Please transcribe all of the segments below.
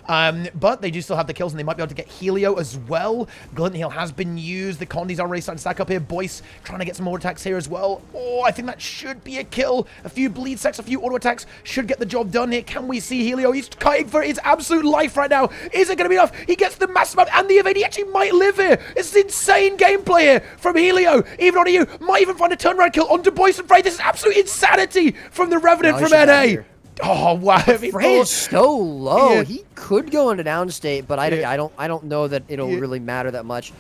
But they do still have the kills, and they might be able to get Helio as well. Glint Heal has been used. The Condis are already starting to stack up here. Boyce trying to get some more attacks here as well. Oh, I think that should be a kill. A few bleed sacks, a few auto attacks should get the job done here. Can we see Helio? He's kiting for his absolute life right now. Is it going to be enough? He gets the massive amount and the evade. He actually might live here. It's insane gameplay here from Helio. Even on EU, might even find a turnaround kill onto Boyce and Frey. This is absolute insanity from the Revenant from NA. Oh wow! Frey is so low. Yeah. He could go into downstate, but I don't know that it'll really matter that much.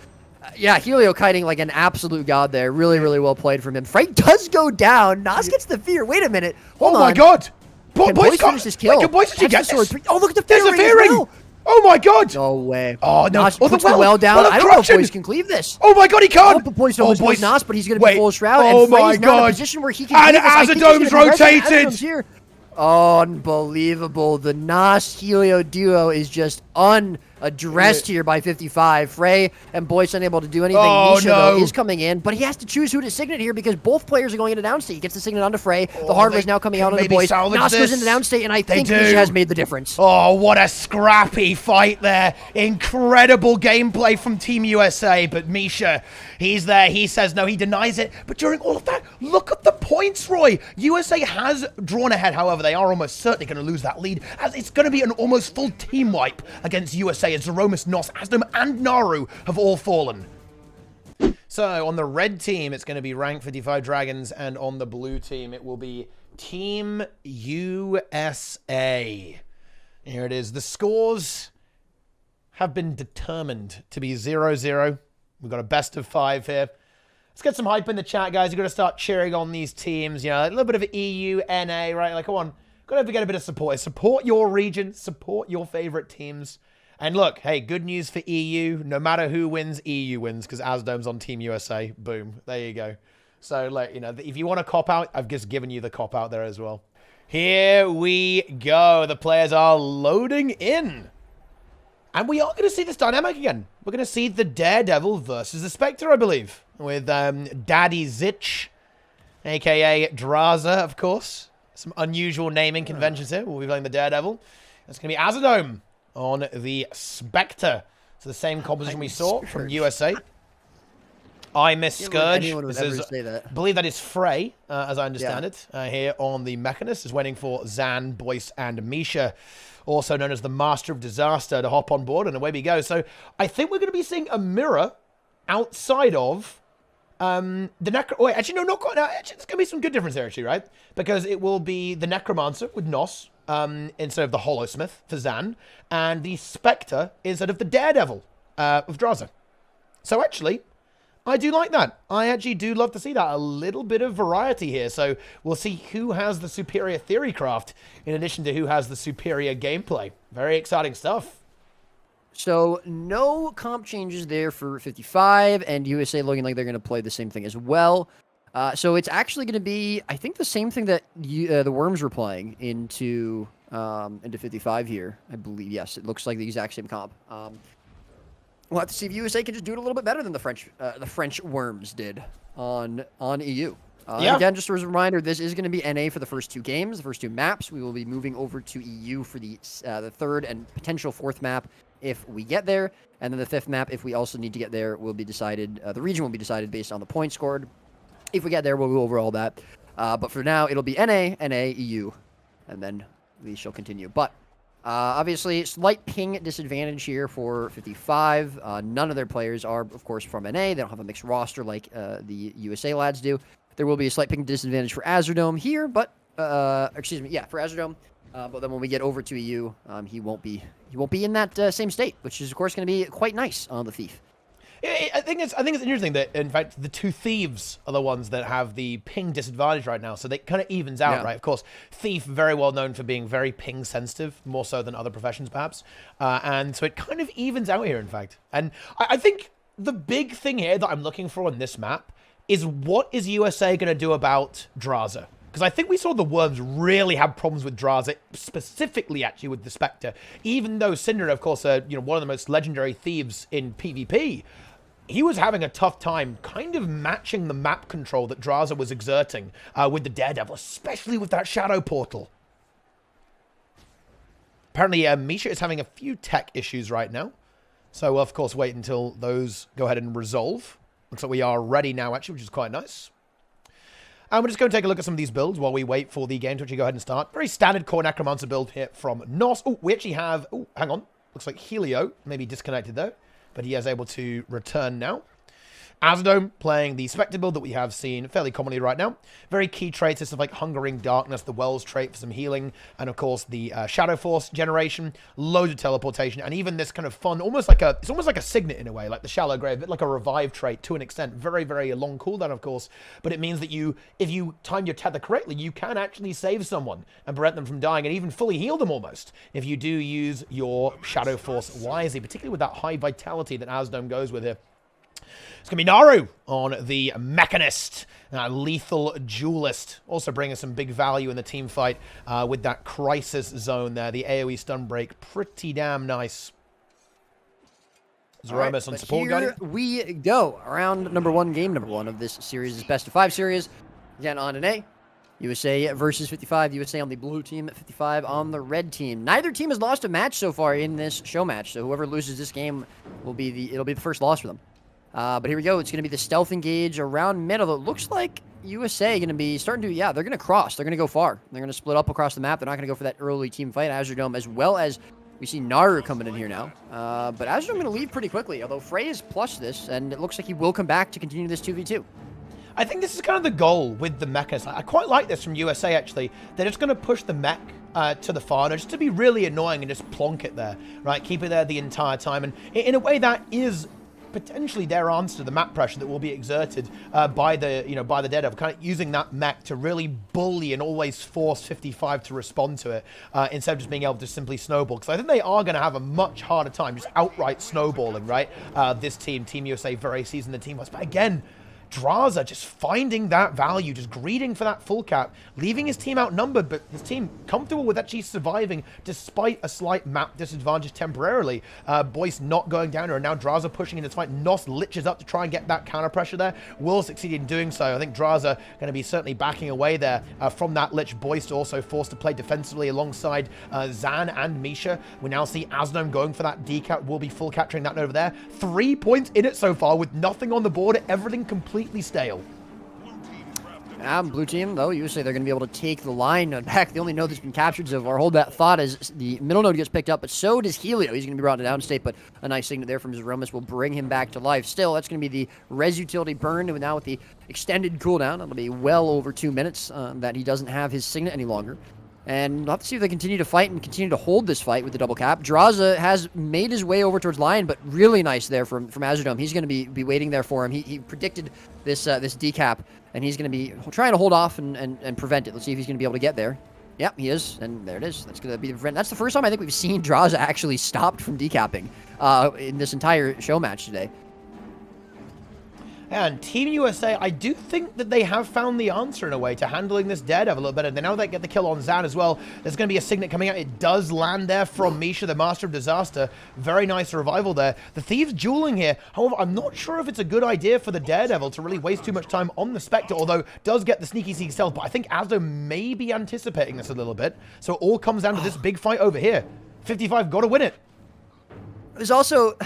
Yeah, Helio kiting like an absolute god there. Really, really well played from him. Frey does go down. Nas gets the fear. Wait a minute. Hold on. Oh my god! Boyce finish this kill. Can Boyce actually get this? Oh, look at the fear. There's a fear ring. Oh my god! No way. Oh no! Nas puts the well down. I don't know if Boyce can cleave this. Oh my god, he can't! Oh, Boyce almost knows Nas, but he's going to be full shroud. Oh and my god! Not in a position where he can. And Azadome's rotated. Here. Unbelievable. The Nas Helio duo is just unaddressed here by 55. Frey and Boyce unable to do anything. Misha, though, is coming in, but he has to choose who to signet here because both players are going into downstate. He gets the signet onto Frey. The hardware is now coming out on the Boyce. Nas goes into downstate, and I think Misha has made the difference. Oh, what a scrappy fight there. Incredible gameplay from Team USA, but Misha, he's there. He says no, he denies it. But during all of that, look at the points, Roy. USA has drawn ahead, however, they are almost certainly going to lose that lead, as it's going to be an almost full team wipe against USA, as Zeromus, Nos, Asdom, and Naru have all fallen. So, on the red team, it's going to be Rank 55 Dragons, and on the blue team, it will be Team USA. Here it is. The scores have been determined to be 0-0. We've got a best of 5 here. Let's get some hype in the chat, guys. You've got to start cheering on these teams. You know, a little bit of EU, NA, right? Like, come on. Got to get a bit of support. Support your region. Support your favorite teams. And look, hey, good news for EU. No matter who wins, EU wins because Asdome's on Team USA. Boom. There you go. So, like, you know, if you want to cop out, I've just given you the cop out there as well. Here we go. The players are loading in. And we are going to see this dynamic again. We're going to see the Daredevil versus the Spectre, I believe. With Daddy Zich, a.k.a. Draza, of course. Some unusual naming conventions here. We'll be playing the Daredevil. It's going to be Azadome on the Spectre. It's the same composition we saw from USA. I miss Scourge. I believe that is Frey, as I understand it. Here on the Mechanist is waiting for Zan, Boyce, and Misha, also known as the Master of Disaster, to hop on board, and away we go. So I think we're going to be seeing a mirror outside of the Wait, actually, no, not quite. No, actually, there's going to be some good difference there, actually, right? Because it will be the Necromancer with Nos instead of the Hollowsmith for Zan, and the Spectre instead of the Daredevil of Draza. So actually, I do like that. I actually do love to see that. A little bit of variety here. So we'll see who has the superior theorycraft in addition to who has the superior gameplay. Very exciting stuff. So no comp changes there for 55, and USA looking like they're going to play the same thing as well. So it's actually going to be, I think, the same thing that the Worms were playing into 55 here. I believe, yes, it looks like the exact same comp. We'll have to see if USA can just do it a little bit better than the French Worms did on EU. Again, just as a reminder, this is going to be NA for the first 2 games, the first 2 maps. We will be moving over to EU for the 3rd and potential 4th map if we get there. And then the 5th map, if we also need to get there, will be decided. The region will be decided based on the points scored. If we get there, we'll go over all that. But for now, it'll be NA, EU, and then we shall continue. But obviously, slight ping disadvantage here for 55. None of their players are, of course, from NA. They don't have a mixed roster like the USA lads do. There will be a slight ping disadvantage for Azerdome here, but excuse me, yeah, for Azerdome. But then when we get over to EU, he won't be in that same state, which is of course going to be quite nice on the Thief. I think it's interesting that in fact the 2 Thieves are the ones that have the ping disadvantage right now, so they kind of evens out, right? Of course, Thief very well known for being very ping sensitive, more so than other professions perhaps, and so it kind of evens out here in fact. And I think the big thing here that I'm looking for on this map is what is USA going to do about Draza? Because I think we saw the Worms really have problems with Draza, specifically actually with the Spectre. Even though Cinder, of course, one of the most legendary thieves in PvP, he was having a tough time kind of matching the map control that Draza was exerting with the Daredevil, especially with that Shadow Portal. Apparently, Misha is having a few tech issues right now. So we'll, of course, wait until those go ahead and resolve. Looks like we are ready now, actually, which is quite nice. And we're just going to take a look at some of these builds while we wait for the game to actually go ahead and start. Very standard core Necromancer build here from Nos. Oh, we actually have... Oh, hang on. Looks like Helio. Maybe disconnected, though. But he is able to return now. Azadome playing the Spectre build that we have seen fairly commonly right now. Very key traits, stuff like Hungering Darkness, the Wells trait for some healing, and of course the Shadow Force generation, loads of teleportation, and even this kind of fun, it's almost like a Signet in a way, like the Shallow Grave, a bit like a Revive trait to an extent. Very, very long cooldown, of course, but it means that if you time your tether correctly, you can actually save someone and prevent them from dying and even fully heal them almost, if you do use your Shadow Force wisely, particularly with that high vitality that Azadome goes with here. It's going to be Naru on the Mechanist, Lethal Duelist. Also bringing some big value in the team fight with that Crisis Zone there. The AoE stun break, pretty damn nice. Zeromus on support guardian. Here we go. Round number 1, game number 1 of this series, is best of 5 series. Again, on an A. USA versus 55. USA on the blue team, 55 on the red team. Neither team has lost a match so far in this show match, so whoever loses this game it'll be the first loss for them. But here we go. It's going to be the stealth engage around middle. It looks like USA going to be starting to, they're going to cross. They're going to go far. They're going to split up across the map. They're not going to go for that early team fight. Azadome, as well as we see Naru coming in here now. But Azadome going to leave pretty quickly, although Frey has plushed this, and it looks like he will come back to continue this 2v2. I think this is kind of the goal with the mechas. I quite like this from USA, actually. They're just going to push the mech to the far, just to be really annoying and just plonk it there, right? Keep it there the entire time. And in a way, that is potentially their answer to the map pressure that will be exerted by the Daredevil, kind of using that mech to really bully and always force 55 to respond to it instead of just being able to simply snowball. Because I think they are going to have a much harder time just outright snowballing, right? This Team USA, very seasoned the team was. But again, Draza just finding that value, just greeting for that full cap, leaving his team outnumbered, but his team comfortable with actually surviving despite a slight map disadvantage temporarily. Boyce not going down, and now Draza pushing in this fight. Nos liches up to try and get that counter pressure there. Will succeed in doing so. I think Draza going to be certainly backing away there from that lich. Boyce also forced to play defensively alongside Zan and Misha. We now see Azadome going for that decap. Will be full capturing that over there. 3 points in it so far with nothing on the board. Everything completely stale. Blue team, though, USA, they're going to be able to take the line back. The only node that's been captured so far, hold that thought, as the middle node gets picked up, but so does Helio. He's going to be brought to downstate, but a nice signet there from Zeromus will bring him back to life. Still, that's going to be the res utility burned, and now with the extended cooldown, it'll be well over 2 minutes that he doesn't have his signet any longer. And we'll have to see if they continue to fight and continue to hold this fight with the double cap. Draza has made his way over towards Lion, but really nice there from Azadome. He's going to be waiting there for him. He predicted this decap, and he's going to be trying to hold off and prevent it. Let's see if he's going to be able to get there. Yep, he is, and there it is. That's going to be the prevent. That's the first time I think we've seen Draza actually stopped from decapping in this entire show match today. And Team USA, I do think that they have found the answer in a way to handling this Daredevil a little better. They know they get the kill on Zan as well. There's going to be a signet coming out. It does land there from Misha, the Master of Disaster. Very nice revival there. The Thieves dueling here. However, I'm not sure if it's a good idea for the Daredevil to really waste too much time on the Spectre, although does get the sneaky sneak stealth. But I think Azadome may be anticipating this a little bit. So it all comes down to this big fight over here. 55 got to win it. There's also...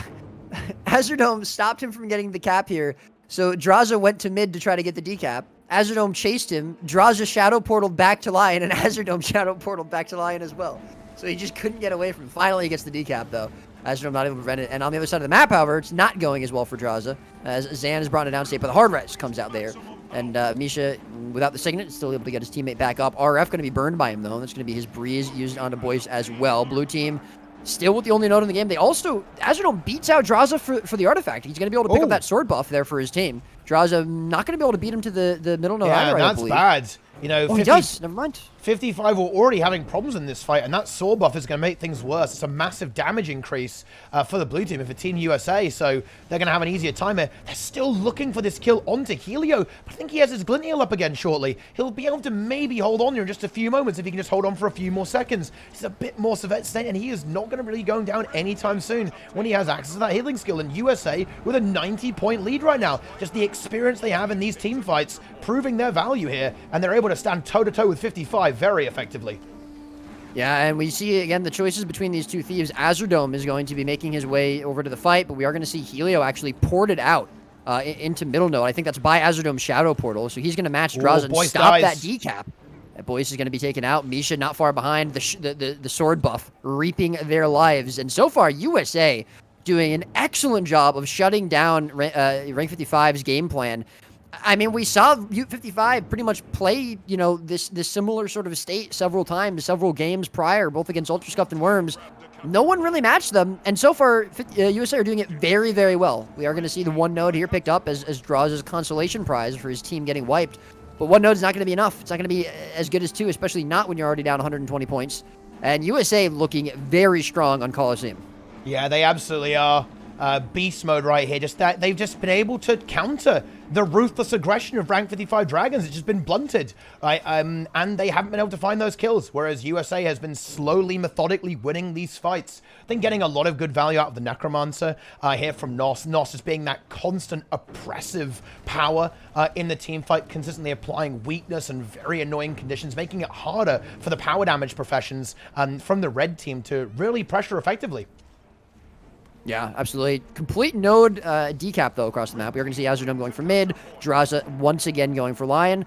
Azadome stopped him from getting the cap here. So Draza went to mid to try to get the decap. Azadome chased him. Draza shadow portaled back to Lion, and Azadome shadow portaled back to Lion as well. So he just couldn't get away from him. Finally, he gets the decap, though. Azadome not able to prevent it. And on the other side of the map, however, it's not going as well for Draza, as Zan is brought to downstate, but the hard res comes out there. And Misha, without the signet, is still able to get his teammate back up. RF going to be burned by him, though. That's going to be his breeze used onto Boyce as well. Blue team still with the only node in the game. They also, Azadome beats out Draza for the artifact. He's going to be able to pick up that sword buff there for his team. Draza not going to be able to beat him to the middle node either, I believe. Yeah, that's bad. You know, he does. Never mind. 55 were already having problems in this fight, and that sword buff is going to make things worse. It's a massive damage increase for the blue team and for Team USA, so they're going to have an easier time here. They're still looking for this kill onto Helio, but I think he has his glint heal up again shortly. He'll be able to maybe hold on here in just a few moments if he can just hold on for a few more seconds. He's a bit more state, and he is not going to really go down anytime soon when he has access to that healing skill. And USA with a 90-point lead right now. Just the experience they have in these team fights proving their value here, and they're able to stand toe-to-toe with 55 very effectively. Yeah, and we see, again, the choices between these two thieves. Azurdome is going to be making his way over to the fight, but we are going to see Helio actually ported out into middle node. I think that's by Azurdome's Shadow Portal, so he's going to match Draza and stop that decap. Boyce is going to be taken out. Misha not far behind. The sword buff reaping their lives. And so far, USA doing an excellent job of shutting down Rank 55's game plan. I mean, we saw U55 pretty much play, this similar sort of state several times, several games prior, both against Ultra Scuffed and Worms. No one really matched them, and so far, USA are doing it very, very well. We are going to see the one node here picked up as Draws' consolation prize for his team getting wiped. But one node is not going to be enough. It's not going to be as good as two, especially not when you're already down 120 points. And USA looking very strong on Coliseum. Yeah, they absolutely are. Beast mode right here. Just that they've just been able to counter the ruthless aggression of rank 55 Dragons. It's just been blunted, right? And they haven't been able to find those kills, whereas USA has been slowly, methodically winning these fights. I think getting a lot of good value out of the Necromancer here from Nos. Nos just being that constant oppressive power in the team fight, consistently applying weakness and very annoying conditions, making it harder for the power damage professions from the red team to really pressure effectively. Yeah, absolutely. Complete node decap, though, across the map. We are going to see Azurdome going for mid, Draza once again going for Lion.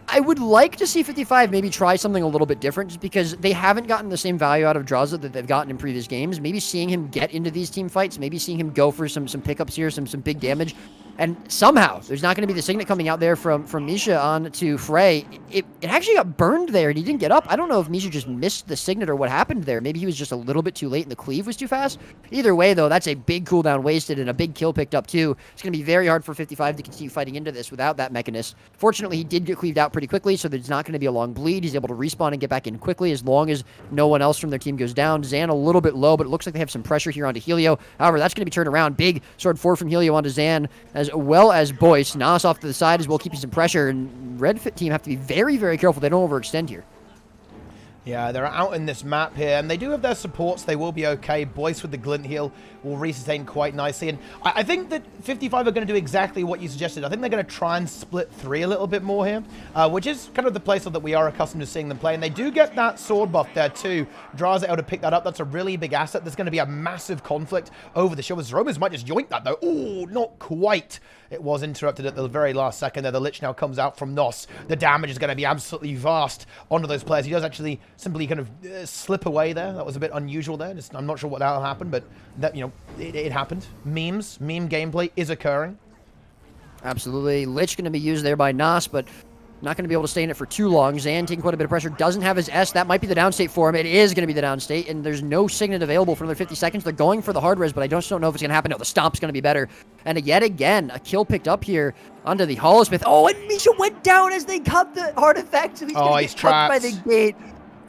I would like to see 55 maybe try something a little bit different, just because they haven't gotten the same value out of Draza that they've gotten in previous games. Maybe seeing him get into these team fights, maybe seeing him go for some pickups here, some big damage. And somehow, there's not going to be the signet coming out there from Misha on to Frey. It actually got burned there, and he didn't get up. I don't know if Misha just missed the signet or what happened there. Maybe he was just a little bit too late and the cleave was too fast. Either way, though, that's a big cooldown wasted and a big kill picked up, too. It's going to be very hard for 55 to continue fighting into this without that Mechanist. Fortunately, he did get cleaved out pretty quickly, so there's not going to be a long bleed. He's able to respawn and get back in quickly as long as no one else from their team goes down. Zan a little bit low, but it looks like they have some pressure here onto Helio. However, that's going to be turned around. Big sword 4 from Helio onto Zan, as well as Boyce. Nas off to the side as well, keeping some pressure, and Red Fit team have to be very, very careful they don't overextend here. Yeah, they're out in this map here, and they do have their supports. They will be okay. Boyce with the glint heal will resustain quite nicely. And I think that 55 are going to do exactly what you suggested. I think they're going to try and split 3 a little bit more here, which is kind of the playstyle that we are accustomed to seeing them play. And they do get that sword buff there too. Draza able to pick that up. That's a really big asset. There's going to be a massive conflict over the shoulders. Romans might just yoink that though. Oh, not quite. It was interrupted at the very last second there. The Lich now comes out from Nos. The damage is going to be absolutely vast onto those players. He does actually simply kind of slip away there. That was a bit unusual there. I'm not sure what that'll happen, but that, it happened. Meme gameplay is occurring. Absolutely. Lich going to be used there by Nas, but not going to be able to stay in it for too long. Zan taking quite a bit of pressure. Doesn't have his S. That might be the downstate for him. It is going to be the downstate, and there's no signet available for another 50 seconds. They're going for the hard res, but I just don't know if it's going to happen. No, the stomp's going to be better. And yet again, a kill picked up here onto the Hollowsmith. Oh, and Misha went down as they cut the artifact, so he's going to get trapped by the gate.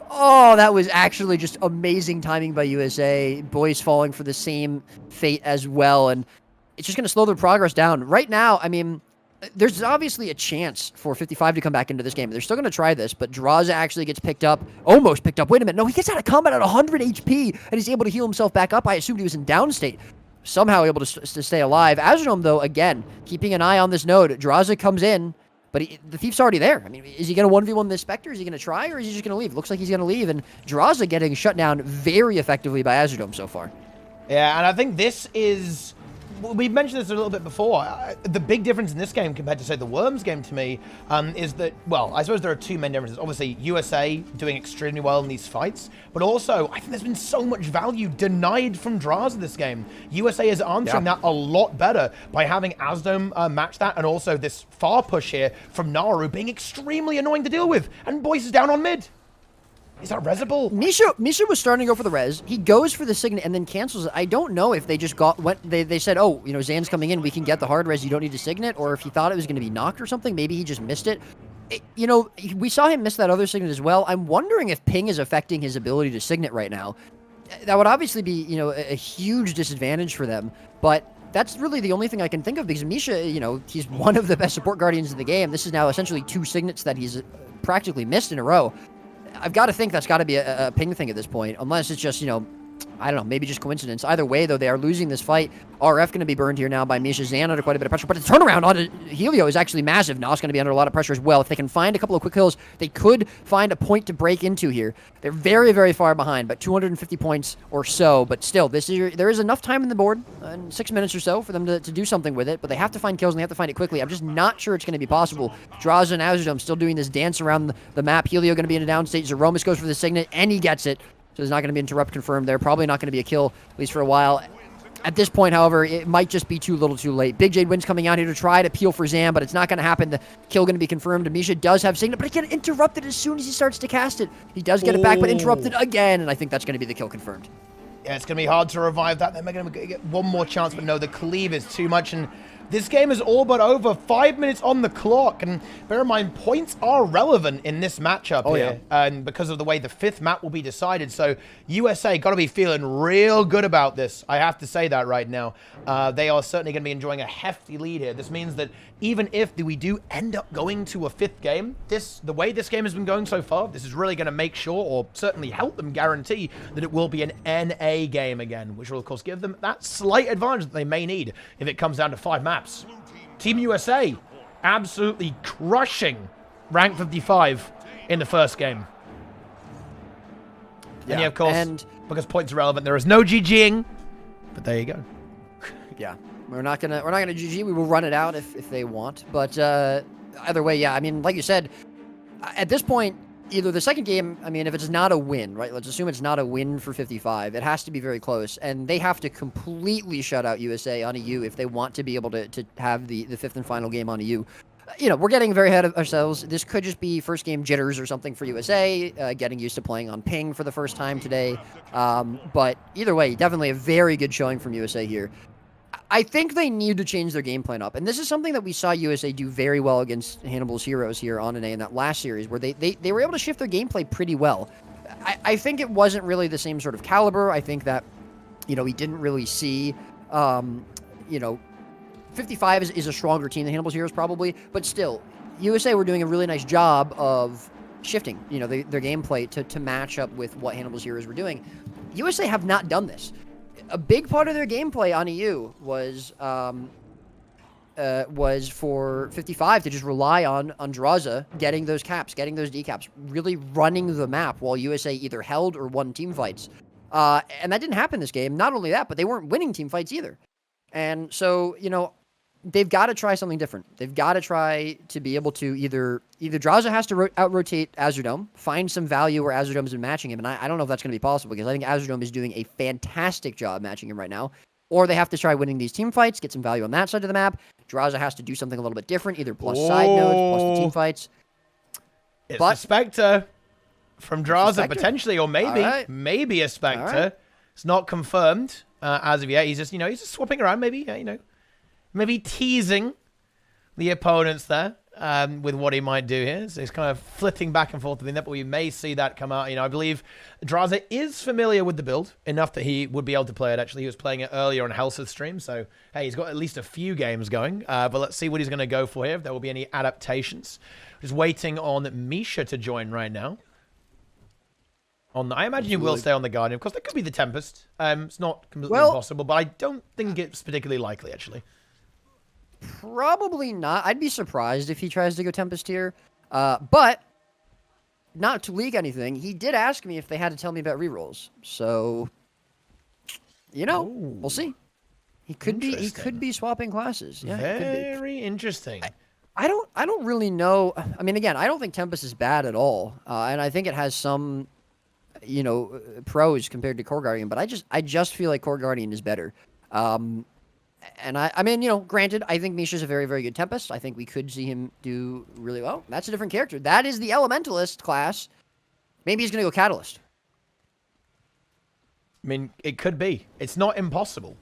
Oh, that was actually just amazing timing by USA. Boyce falling for the same fate as well, and it's just going to slow their progress down. Right now, I mean, there's obviously a chance for 55 to come back into this game. They're still going to try this, but Draza actually gets picked up, almost picked up. Wait a minute. No, he gets out of combat at 100 HP, and he's able to heal himself back up. I assumed he was in downstate. Somehow able to stay alive. Azurdome, though, again, keeping an eye on this node. Draza comes in, but the Thief's already there. I mean, is he going to 1v1 this Spectre? Is he going to try, or is he just going to leave? Looks like he's going to leave, and Draza getting shut down very effectively by Azurdome so far. Yeah, and I think this is... We've mentioned this a little bit before. The big difference in this game compared to, say, the Worms game to me is that, well, I suppose there are 2 main differences. Obviously, USA doing extremely well in these fights, but also, I think there's been so much value denied from Draza this game. USA is answering that a lot better by having Azurdome match that, and also this far push here from Naru being extremely annoying to deal with, and Boyce is down on mid. Is that resable? Misha was starting to go for the res. He goes for the signet and then cancels it. I don't know if they just they said, oh, Zan's coming in, we can get the hard res, you don't need to signet, or if he thought it was going to be knocked or something. Maybe he just missed it. We saw him miss that other signet as well. I'm wondering if ping is affecting his ability to signet right now. That would obviously be, a huge disadvantage for them, but that's really the only thing I can think of, because Misha, he's one of the best support guardians in the game. This is now essentially 2 signets that he's practically missed in a row. I've got to think that's got to be a ping thing at this point, unless it's just, I don't know, maybe just coincidence. Either way, though, they are losing this fight. RF going to be burned here now by Misha. Zan under quite a bit of pressure, but the turnaround on Helio is actually massive. Nas going to be under a lot of pressure as well. If they can find a couple of quick kills, they could find a point to break into here. They're very, very far behind, but 250 points or so. But still, there is enough time in the board, 6 minutes or so, for them to do something with it, but they have to find kills, and they have to find it quickly. I'm just not sure it's going to be possible. Draza and Azurdome still doing this dance around the map. Helio going to be in a down state. Zeromus goes for the Signet, and he gets it. So there's not going to be interrupt confirmed there. Probably not going to be a kill, at least for a while. At this point, however, it might just be too little too late. Big Jade Wins coming out here to try to peel for Zam, but it's not going to happen. The kill going to be confirmed. Misha does have Signet, but he gets interrupted as soon as he starts to cast it. He does get it back, but interrupted again, and I think that's going to be the kill confirmed. Yeah, it's going to be hard to revive that. They're going to get one more chance, but no, the cleave is too much, and this game is all but over. 5 minutes on the clock, and bear in mind, points are relevant in this matchup here, and because of the way the 5th map will be decided. So USA got to be feeling real good about this. I have to say that right now. They are certainly going to be enjoying a hefty lead here. This means that even if we do end up going to a 5th game, the way this game has been going so far, this is really going to make sure, or certainly help them guarantee, that it will be an NA game again, which will of course give them that slight advantage that they may need if it comes down to 5 maps. Team USA absolutely crushing rank 55 in the first game. Yeah, and yeah, of course, because points are relevant, there is no GGing, but there you go. Yeah, we're not gonna GG. We will run it out if they want, but either way, yeah. I mean, like you said, at this point, either the second game, I mean, if it's not a win, right? Let's assume it's not a win for 55. It has to be very close, and they have to completely shut out USA on EU if they want to be able to have the 5th and final game on EU. You know, we're getting very ahead of ourselves. This could just be first game jitters or something for USA, getting used to playing on ping for the first time today. But either way, definitely a very good showing from USA here. I think they need to change their game plan up. And this is something that we saw USA do very well against Hannibal's Heroes here on NA in that last series, where they were able to shift their gameplay pretty well. I think it wasn't really the same sort of caliber. I think that, you know, we didn't really see, you know, 55 is a stronger team than Hannibal's Heroes probably, but still, USA were doing a really nice job of shifting, you know, their gameplay to match up with what Hannibal's Heroes were doing. USA have not done this. A big part of their gameplay on EU was for 55 to just rely on Draza getting those caps, getting those decaps, really running the map while USA either held or won team fights. And that didn't happen this game. Not only that, but they weren't winning team fights either. And so, you know, they've got to try something different. They've got to try to be able to either Draza has to out-rotate Azurdome, find some value where Azurdome's been matching him, and I don't know if that's going to be possible, because I think Azurdome is doing a fantastic job matching him right now, or they have to try winning these team fights, get some value on that side of the map. Draza has to do something a little bit different, either plus side nodes, plus the team fights. It's a Spectre from Draza, potentially, or maybe a Spectre. Right. It's not confirmed as of yet. He's just, you know, he's just swapping around, maybe, you know. Maybe teasing the opponents there with what he might do here. So he's kind of flipping back and forth between that, but we may see that come out. You know, I believe Draza is familiar with the build enough that he would be able to play it. Actually, he was playing it earlier on Helseth's stream, so hey, he's got at least a few games going. But let's see what he's going to go for here, if there will be any adaptations. Just waiting on Misha to join right now. I imagine he will stay on the Guardian. Of course, that could be the Tempest. It's not completely impossible, but I don't think it's particularly likely, actually. Probably not. I'd be surprised if he tries to go Tempest here. But, not to leak anything, he did ask me if they had to tell me about rerolls. So, you know, we'll see. He could be swapping classes. Yeah, very interesting. I don't really know. I mean, again, I don't think Tempest is bad at all. And I think it has some, you know, pros compared to Core Guardian, but I just feel like Core Guardian is better. And I mean, you know, granted, I think Misha's a very, very good Tempest. I think we could see him do really well. That's a different character. That is the Elementalist class. Maybe he's going to go Catalyst. I mean, it could be. It's not impossible.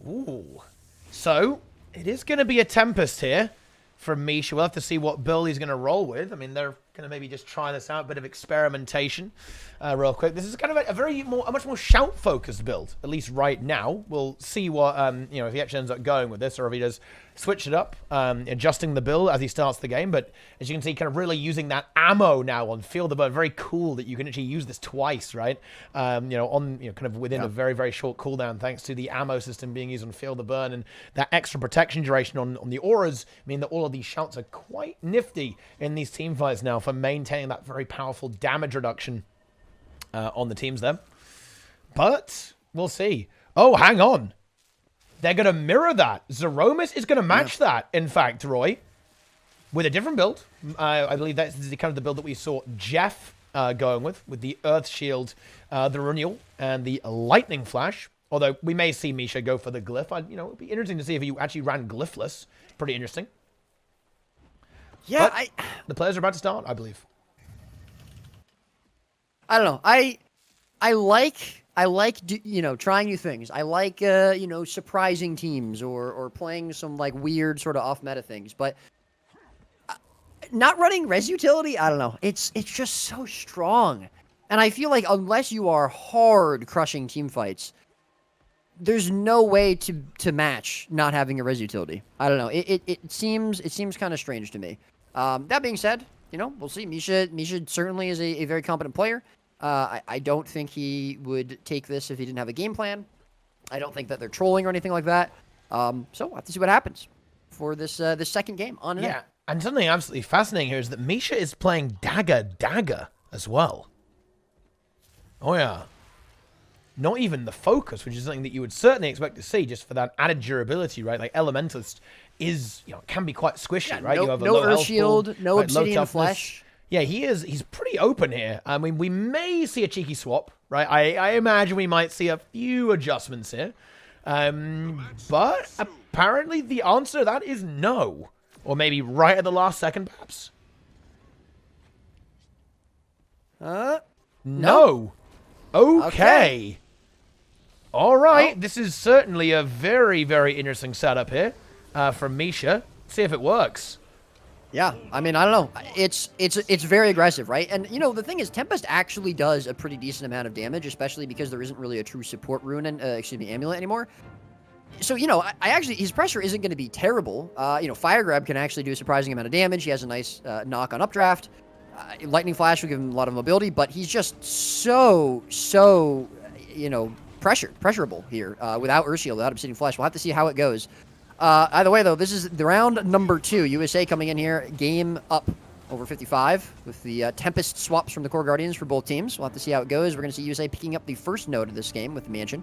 Ooh. So, it is going to be a Tempest here from Misha. We'll have to see what build he's going to roll with. I mean, they're Gonna maybe just try this out, a bit of experimentation, real quick. This is kind of a much more shout-focused build, at least right now. We'll see what if he actually ends up going with this, or if he does switch it up, adjusting the build as he starts the game. But as you can see, kind of really using that ammo now on Feel the Burn. Very cool that you can actually use this twice, right? Kind of within a very, very short cooldown, thanks to the ammo system being used on Feel the Burn, and that extra protection duration on the auras mean that all of these shouts are quite nifty in these team fights now for maintaining that very powerful damage reduction on the teams there. But we'll see. Oh, hang on. They're going to mirror that. Zeromus is going to match that, in fact, Roy, with a different build. I believe that's kind of the build that we saw Jeff going with the Earth Shield, the Renewal, and the Lightning Flash. Although we may see Misha go for the Glyph. It'd be interesting to see if he actually ran Glyphless. Pretty interesting. Yeah, but the players are about to start, I believe. I don't know. I like trying new things. I like surprising teams or playing some like weird sort of off meta things. But not running res utility, I don't know. It's just so strong, and I feel like unless you are hard crushing team fights, there's no way to match not having a res utility. I don't know. It seems kind of strange to me. That being said, we'll see. Misha certainly is a very competent player. I don't think he would take this if he didn't have a game plan. I don't think that they're trolling or anything like that. So we'll have to see what happens for this second game on ArenaNet. Yeah, and something absolutely fascinating here is that Misha is playing Dagger as well. Oh yeah. Not even the focus, which is something that you would certainly expect to see just for that added durability, right? Like Elementalist is, can be quite squishy, right? No, you have a no low Earth health Shield, pool, no low Obsidian toughness. Flesh. Yeah, he's pretty open here. I mean, we may see a cheeky swap, right? I imagine we might see a few adjustments here. But apparently the answer to that is no. Or maybe right at the last second, perhaps. No. Okay. All right. This is certainly a very, very interesting setup here from Misha. See if it works. Yeah, I mean, I don't know. It's very aggressive, right? And, the thing is, Tempest actually does a pretty decent amount of damage, especially because there isn't really a true support rune, amulet anymore. So, his pressure isn't going to be terrible. Fire Grab can actually do a surprising amount of damage. He has a nice knock on updraft. Lightning Flash will give him a lot of mobility, but he's just so, pressurable here without Urshield, without Obsidian Flash. We'll have to see how it goes. Either way, though, this is the round number 2. USA coming in here, game up over 55 with the Tempest swaps from the Core Guardians for both teams. We'll have to see how it goes. We're going to see USA picking up the first node of this game with the Mansion.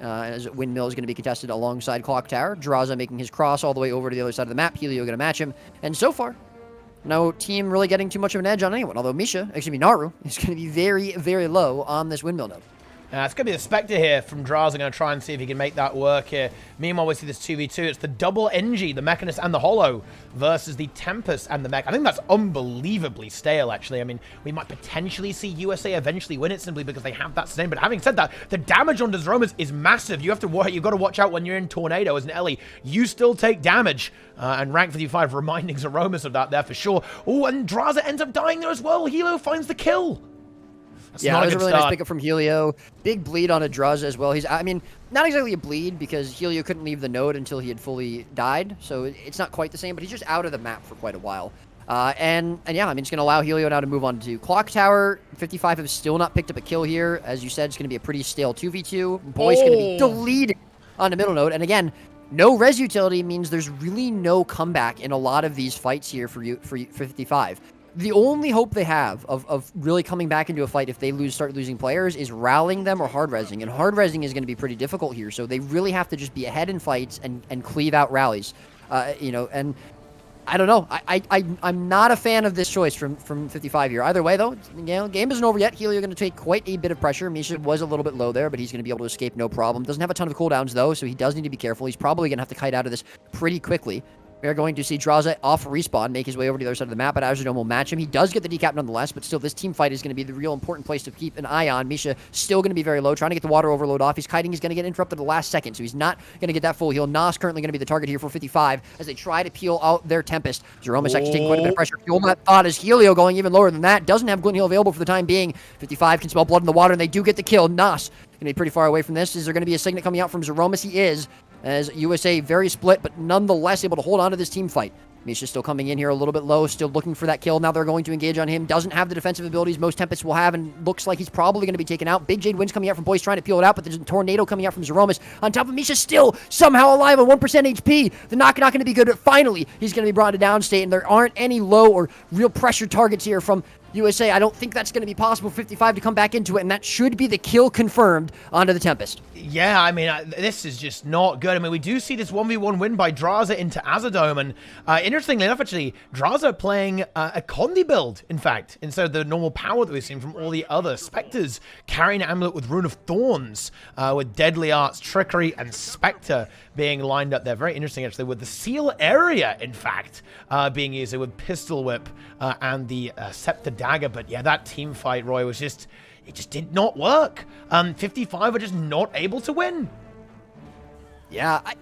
As Windmill is going to be contested alongside Clock Tower. Draza making his cross all the way over to the other side of the map. Helio going to match him. And so far, no team really getting too much of an edge on anyone. Although Naru, is going to be very, very low on this Windmill node. It's going to be the Spectre here from Draza. Going to try and see if he can make that work here. Meanwhile, we see this 2v2. It's the double NG, the Mechanist and the Hollow, versus the Tempest and the Mech. I think that's unbelievably stale, actually. I mean, we might potentially see USA eventually win it simply because they have that sustain. But having said that, the damage on Zeromus is massive. You've got to watch out when you're in Tornado as an Ellie. You still take damage. And rank 55 reminding Zeromus of that there for sure. Oh, and Draza ends up dying there as well. Helio finds the kill. That was a really nice pickup from Helio. Big bleed on a Draza as well. Not exactly a bleed because Helio couldn't leave the node until he had fully died. So it's not quite the same, but he's just out of the map for quite a while. And it's going to allow Helio now to move on to Clock Tower. 55 have still not picked up a kill here. As you said, it's going to be a pretty stale 2v2. Boy's going to be deleted on the middle node. And again, no res utility means there's really no comeback in a lot of these fights here for 55. The only hope they have of really coming back into a fight if they start losing players is rallying them or hard resing. And hard resing is going to be pretty difficult here. So they really have to just be ahead in fights and cleave out rallies. And I don't know. I'm not a fan of this choice from 55 here. Either way, though, game isn't over yet. Helio going to take quite a bit of pressure. Misha was a little bit low there, but he's going to be able to escape no problem. Doesn't have a ton of cooldowns, though, so he does need to be careful. He's probably going to have to kite out of this pretty quickly. We are going to see Draza off respawn, make his way over to the other side of the map, but Azure Dome will match him. He does get the decap nonetheless, but still, this team fight is going to be the real important place to keep an eye on. Misha still going to be very low, trying to get the water overload off. His kiting is going to get interrupted at the last second, so he's not going to get that full heal. Nas currently going to be the target here for 55 as they try to peel out their Tempest. Zeromus actually taking quite a bit of pressure. Fuel that thought is Helio going even lower than that. Doesn't have Glint Heal available for the time being. 55 can smell blood in the water, and they do get the kill. Nas going to be pretty far away from this. Is there going to be a Signet coming out from Zeromus? He is, as USA very split, but nonetheless able to hold on to this team fight. Misha's still coming in here a little bit low, still looking for that kill. Now they're going to engage on him. Doesn't have the defensive abilities most Tempests will have, and looks like he's probably going to be taken out. Big Jade Wind's coming out from Boyce trying to peel it out, but there's a Tornado coming out from Zeromus. On top of Misha still somehow alive on 1% HP. The knock not going to be good, but finally he's going to be brought to down state, and there aren't any low or real pressure targets here from USA. I don't think that's going to be possible for 55 to come back into it, and that should be the kill confirmed onto the Tempest. Yeah, I mean, this is just not good. I mean, we do see this 1v1 win by Draza into Azadome, and interestingly enough, actually, Draza playing a Condi build, in fact, instead of the normal power that we've seen from all the other Spectres, carrying an Amulet with Rune of Thorns, with Deadly Arts, Trickery, and Spectre being lined up there. Very interesting, actually, with the Seal Area, in fact, being used with Pistol Whip and the Scepter Dagger. But yeah, that team fight, Roy, was just... it just did not work. 55 are just not able to win. Yeah, I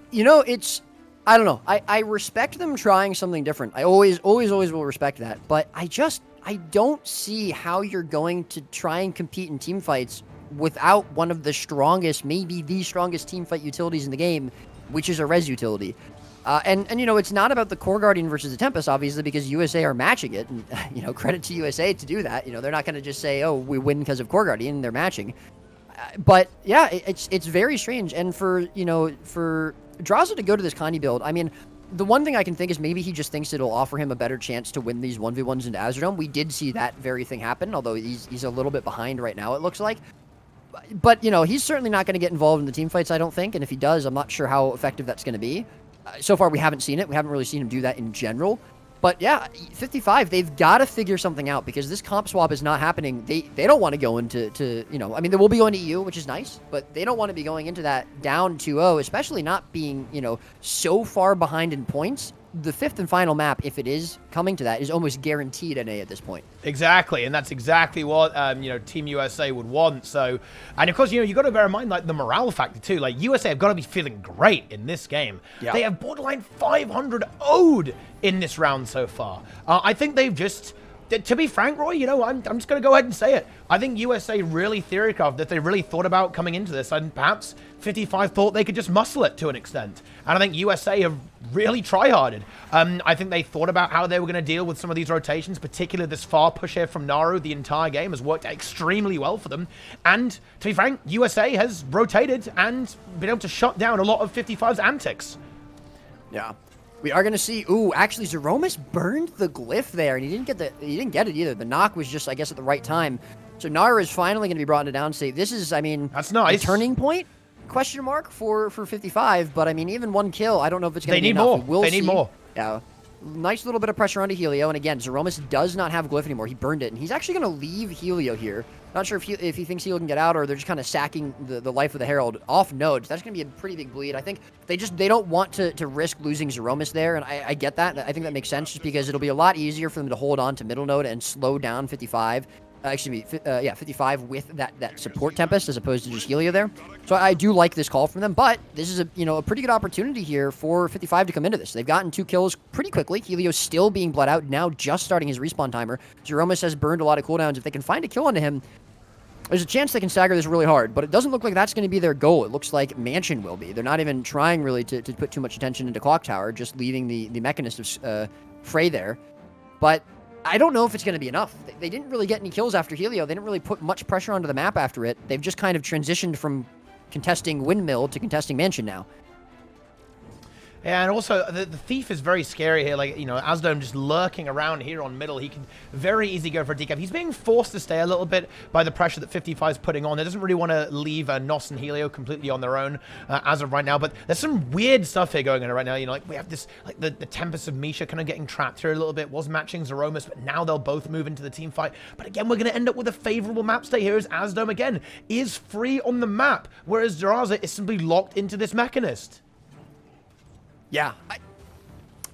don't know. I respect them trying something different. I always will respect that. But I don't see how you're going to try and compete in team fights without one of the strongest, maybe the strongest team fight utilities in the game, which is a res utility. And it's not about the Core Guardian versus the Tempest, obviously, because USA are matching it. And, credit to USA to do that. They're not going to just say, oh, we win because of Core Guardian. They're matching. But, yeah, it's very strange. And for Draza to go to this Connie build, I mean, the one thing I can think is maybe he just thinks it'll offer him a better chance to win these 1v1s into Azure. We did see that very thing happen, although he's a little bit behind right now, it looks like. But, he's certainly not going to get involved in the team fights, I don't think. And if he does, I'm not sure how effective that's going to be. So far, we haven't seen it. We haven't really seen him do that in general. But yeah, 55, they've got to figure something out because this comp swap is not happening. They don't want to go into, I mean, they will be going to EU, which is nice, but they don't want to be going into that down 2-0, especially not being, so far behind in points. The fifth and final map, if it is coming to that, is almost guaranteed NA at this point. Exactly, and that's exactly what Team USA would want. So, and of course, you got to bear in mind like the morale factor too. Like USA have got to be feeling great in this game. Yeah. They have borderline 500 owed in this round so far. I think they've just. To be frank, Roy, I'm just going to go ahead and say it. I think USA really theorycraft that they really thought about coming into this, and perhaps 55 thought they could just muscle it to an extent. And I think USA have really try-harded. I think they thought about how they were going to deal with some of these rotations, particularly this far push here from Naru. The entire game has worked extremely well for them. And to be frank, USA has rotated and been able to shut down a lot of 55's antics. Yeah. We are going to see, actually, Zeromus burned the glyph there, and he didn't get it either. The knock was just, I guess, at the right time. So Nara is finally going to be brought into downstate. This is, I mean, that's nice. The turning point, question mark, for 55. But, I mean, even one kill, I don't know if it's going to be enough. They need more. They need more. Yeah. Nice little bit of pressure onto Helio. And, again, Zeromus does not have glyph anymore. He burned it, and he's actually going to leave Helio here. Not sure if he thinks Helio can get out, or they're just kind of sacking the life of the Herald off node. That's going to be a pretty big bleed. I think they don't want to risk losing Zeromus there, and I get that. I think that makes sense just because it'll be a lot easier for them to hold on to middle node and slow down 55. 55 with that support Tempest as opposed to just Helio there. So I do like this call from them, but this is a pretty good opportunity here for 55 to come into this. They've gotten 2 kills pretty quickly. Helio's still being bled out, now just starting his respawn timer. Zeromus has burned a lot of cooldowns. If they can find a kill onto him, there's a chance they can stagger this really hard, but it doesn't look like that's going to be their goal. It looks like Mansion will be. They're not even trying really to put too much attention into Clock Tower, just leaving the Mechanist of Frey there. But I don't know if it's going to be enough. They didn't really get any kills after Helio. They didn't really put much pressure onto the map after it. They've just kind of transitioned from contesting Windmill to contesting Mansion now. Yeah, and also, the Thief is very scary here. Like, Asdome just lurking around here on middle. He can very easily go for a decap. He's being forced to stay a little bit by the pressure that 55 is putting on. It doesn't really want to leave Nos and Helio completely on their own as of right now. But there's some weird stuff here going on right now. Like, we have this, like, the Tempest of Misha kind of getting trapped here a little bit. Was matching Zeromus, but now they'll both move into the team fight. But again, we're going to end up with a favorable map state here as Asdome, again, is free on the map, whereas Draza is simply locked into this Mechanist. Yeah,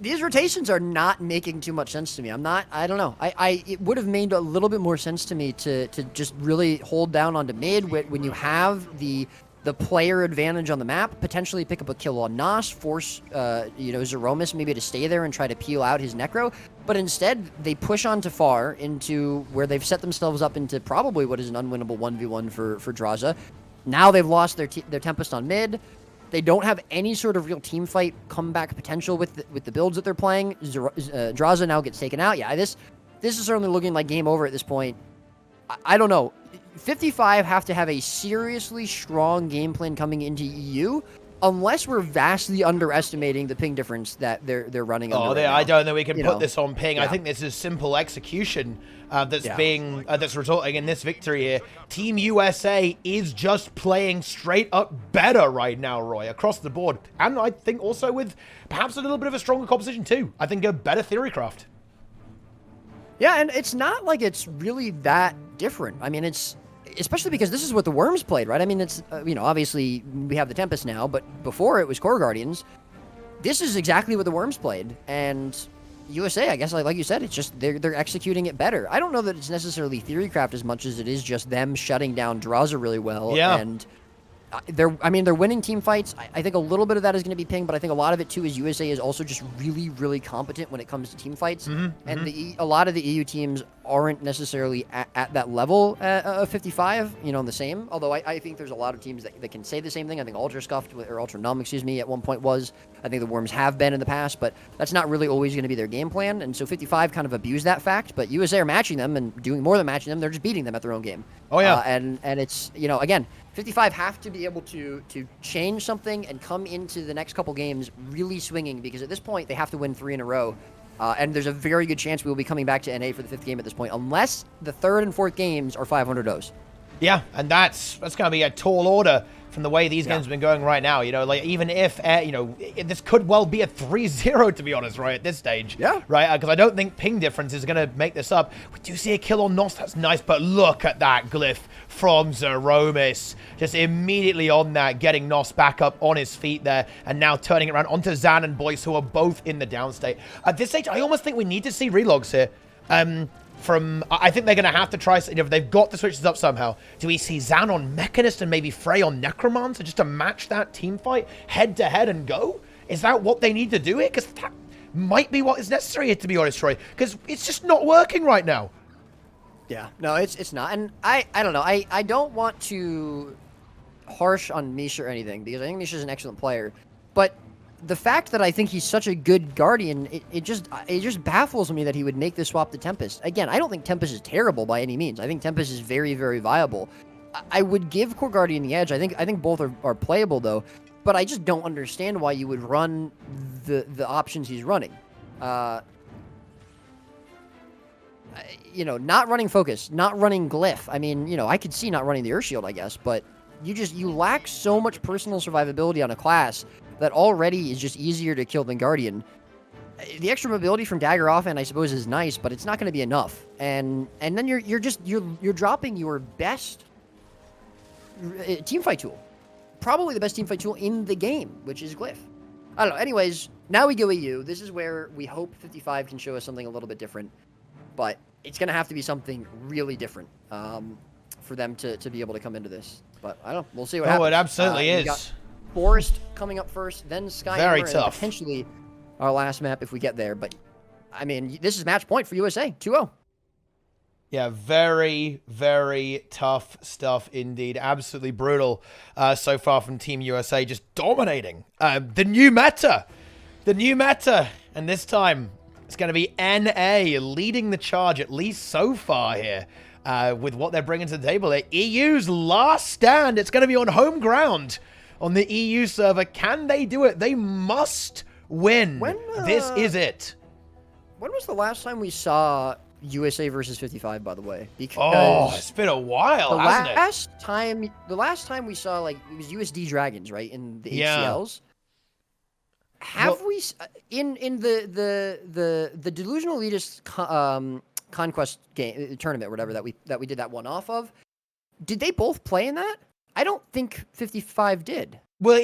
These rotations are not making too much sense to me. I don't know. It would have made a little bit more sense to me to just really hold down onto mid when you have the player advantage on the map, potentially pick up a kill on Nos, force, Zeromus maybe to stay there and try to peel out his Necro. But instead, they push on to far into where they've set themselves up into probably what is an unwinnable 1v1 for Draza. Now they've lost their Tempest on mid. They don't have any sort of real team fight comeback potential with the builds that they're playing. Draza now gets taken out. Yeah, this is certainly looking like game over at this point. I don't know. 55 have to have a seriously strong game plan coming into EU, unless we're vastly underestimating the ping difference that they're running. I don't know we can put this on ping. Yeah. I think this is simple execution that's resulting in this victory here. Team USA is just playing straight up better right now, Roy, across the board. And I think also with perhaps a little bit of a stronger composition too. I think a better theorycraft. Yeah, and it's not like it's really that different. I mean, it's especially because this is what the Worms played, right? I mean, it's, obviously we have the Tempest now, but before it was Core Guardians. This is exactly what the Worms played. And USA, I guess, like you said, it's just they're executing it better. I don't know that it's necessarily theorycraft as much as it is just them shutting down Draza really well. Yeah. And they're winning team fights. I think a little bit of that is going to be ping, but I think a lot of it too is USA is also just really, really competent when it comes to team fights. And a lot of the EU teams aren't necessarily at that level of 55, the same. Although I think there's a lot of teams that can say the same thing. I think Ultra Scuffed, or Ultra Numb, at one point was. I think the Worms have been in the past, but that's not really always going to be their game plan. And so 55 kind of abused that fact, but USA are matching them and doing more than matching them. They're just beating them at their own game. Oh, yeah. And it's, again, 55 have to be able to change something and come into the next couple games really swinging, because at this point they have to win 3 in a row. And there's a very good chance we will be coming back to NA for the 5th game at this point, unless the 3rd and 4th games are 500-0s. Yeah, and that's going to be a tall order from the way these games have been going right now. Even if, this could well be a 3-0, to be honest, right, at this stage. Yeah. Right, because I don't think ping difference is going to make this up. We do see a kill on Nos, that's nice, but look at that glyph from Zeromus. Just immediately on that, getting Nos back up on his feet there, and now turning it around onto Zan and Boyce, who are both in the downstate. At this stage, I almost think we need to see relogs here. I think they're going to have to try, if they've got the switches up somehow, do we see Zan on Mechanist and maybe Frey on Necromancer just to match that team fight head to head and go? Is that what they need to do here? Because that might be what is necessary here, to be honest, Troy, because it's just not working right now. Yeah, no, it's not. And I don't know. I don't want to harsh on Misha or anything, because I think Misha's an excellent player. But the fact that I think he's such a good Guardian, it just baffles me that he would make this swap to Tempest. Again, I don't think Tempest is terrible by any means. I think Tempest is very, very viable. I would give Core Guardian the edge. I think both are playable, though. But I just don't understand why you would run the options he's running. Not running Focus, not running Glyph. I mean, I could see not running the Earth Shield, I guess, but you lack so much personal survivability on a class that already is just easier to kill than Guardian. The extra mobility from Dagger Offhand, I suppose, is nice, but it's not going to be enough. And then you're dropping your best teamfight tool, probably the best teamfight tool in the game, which is Glyph. I don't know. Anyways, now we go EU. This is where we hope 55 can show us something a little bit different, but it's going to have to be something really different for them to be able to come into this. But I don't know. We'll see what happens. Oh, it absolutely is. Forest coming up first, then Skyhammer, very tough. And potentially our last map if we get there. But, I mean, this is match point for USA, 2-0. Yeah, very, very tough stuff indeed. Absolutely brutal so far from Team USA, just dominating. The new meta. And this time, it's going to be NA leading the charge, at least so far here, with what they're bringing to the table. EU's last stand. It's going to be on home ground. On the EU server, can they do it? They must win. This is it. When was the last time we saw USA versus 55, by the way? Because it's been a while, hasn't it? The last time we saw, it was USD Dragons, right, in the HCLs. Have we in the Delusional Elitist Conquest game tournament, whatever that we did that one off of? Did they both play in that? I don't think 55 did. Well,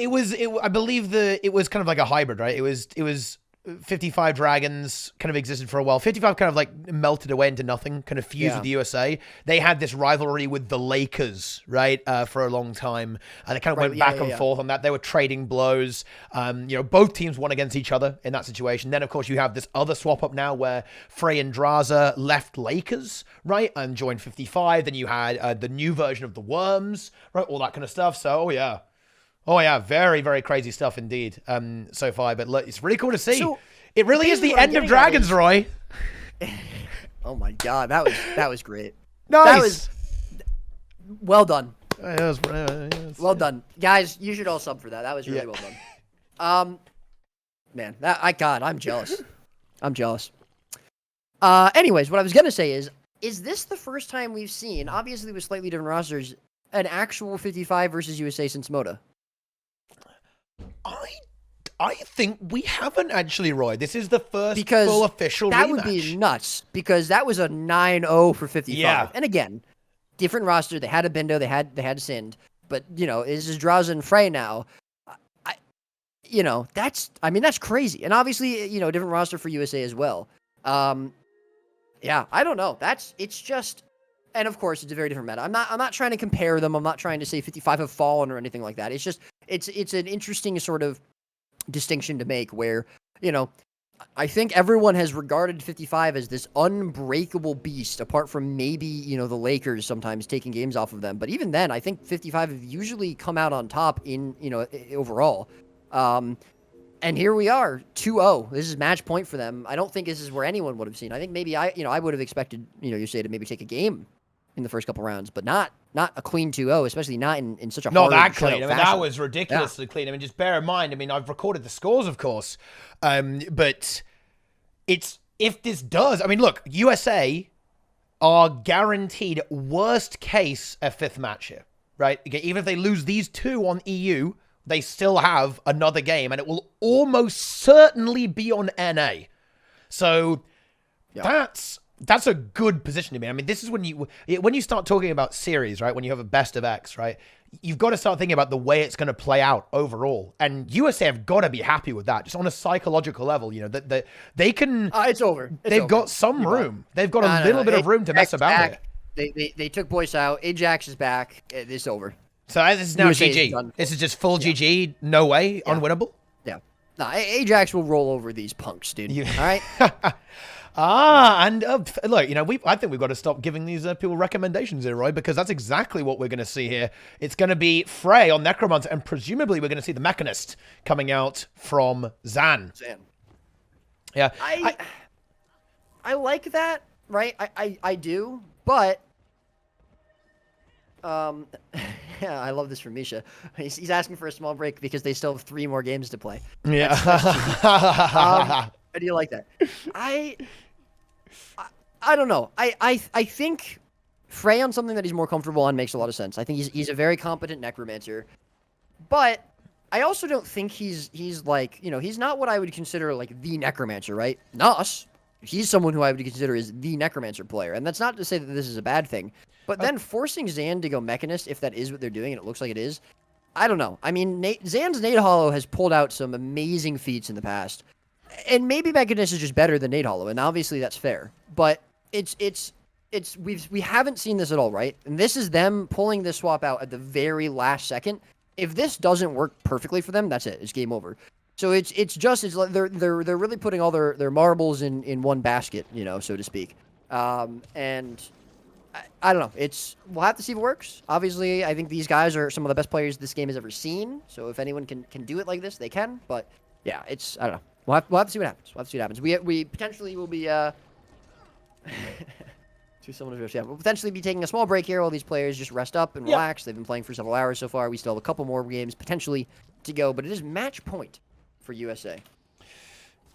I believe it was kind of like a hybrid, right? It was 55 Dragons kind of existed for a while. 55 kind of like melted away into nothing, kind of fused with the USA. They had this rivalry with the Lakers, right, for a long time. And they kind of went back and forth on that. They were trading blows. Both teams won against each other in that situation. Then, of course, you have this other swap up now where Frey and Draza left Lakers, right, and joined 55. Then you had the new version of the Worms, right, all that kind of stuff. So, Oh, yeah, very, very crazy stuff indeed so far. But look, it's really cool to see. So, it really is the end of Dragons, Roy. Oh, my God. That was great. Nice. That was well done. Well done. Guys, you should all sub for that. That was really well done. Man, I'm jealous. I'm jealous. Anyways, what I was going to say is this the first time we've seen, obviously with slightly different rosters, an actual 55 versus USA since Moda? I think we haven't actually, Roy. This is the first full official that rematch. Would be nuts, because that was a 9-0 for 55. Yeah. And again, different roster. They had a Bindo, they had Sind, but this is Draza and Frey now. That's crazy. And obviously, different roster for USA as well. I don't know. It's just, and of course, it's a very different meta. I'm not trying to compare them. I'm not trying to say 55 have fallen or anything like that. It's just, it's an interesting sort of distinction to make where, I think everyone has regarded 55 as this unbreakable beast, apart from maybe, the Lakers sometimes taking games off of them. But even then, I think 55 have usually come out on top in, overall. And here we are, 2-0. This is match point for them. I don't think this is where anyone would have seen. I think maybe I would have expected, USA to maybe take a game in the first couple rounds, but not a clean 2-0, especially not in such a not hard that clean. fashion. That was ridiculously clean. Just bear in mind. I've recorded the scores, of course, but if this does. Look, USA are guaranteed worst case a fifth match here, right? Okay, even if they lose these two on EU, they still have another game, and it will almost certainly be on NA. So that's a good position to be in. This is when you start talking about series, right? When you have a best of X, right? You've got to start thinking about the way it's going to play out overall. And USA have got to be happy with that, just on a psychological level. That they can. It's over. They've got some room. They've got a little bit of room to mess about it. They took Boyce out. Ajax is back. It's over. So this is now GG. This is just full GG. No way. Unwinnable. Yeah. No, Ajax will roll over these punks, dude. All right. And look, I think we've got to stop giving these people recommendations here, Roy, because that's exactly what we're going to see here. It's going to be Frey on Necromancer, and presumably we're going to see the Mechanist coming out from Zan. Yeah. I like that, right? I do, but I love this from Misha. He's asking for a small break because they still have 3 more games to play. Yeah. How do you like that? I don't know. I think Frey on something that he's more comfortable on makes a lot of sense. I think he's a very competent necromancer, but I also don't think he's like, he's not what I would consider like the necromancer, right? Nos, he's someone who I would consider is the necromancer player, and that's not to say that this is a bad thing. But then forcing Zan to go Mechanist, if that is what they're doing, and it looks like it is, I don't know. Zan's Nade Hollow has pulled out some amazing feats in the past. And maybe Mechanist is just better than Nade Hollow, and obviously that's fair. But we haven't seen this at all, right? And this is them pulling this swap out at the very last second. If this doesn't work perfectly for them, that's it. It's game over. So it's like they're really putting all their marbles in one basket, so to speak. And I don't know. We'll have to see if it works. Obviously, I think these guys are some of the best players this game has ever seen. So if anyone can do it like this, they can. But yeah, I don't know. We'll have to see what happens. We potentially will be we'll potentially be taking a small break here while these players just rest up and relax. They've been playing for several hours so far. We still have a couple more games potentially to go, but it is match point for USA.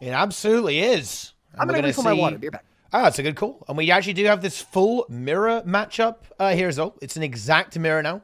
It absolutely is. I'm going to refill my water. Be right back. Oh, that's a good call. And we actually do have this full mirror matchup here as well. It's an exact mirror now.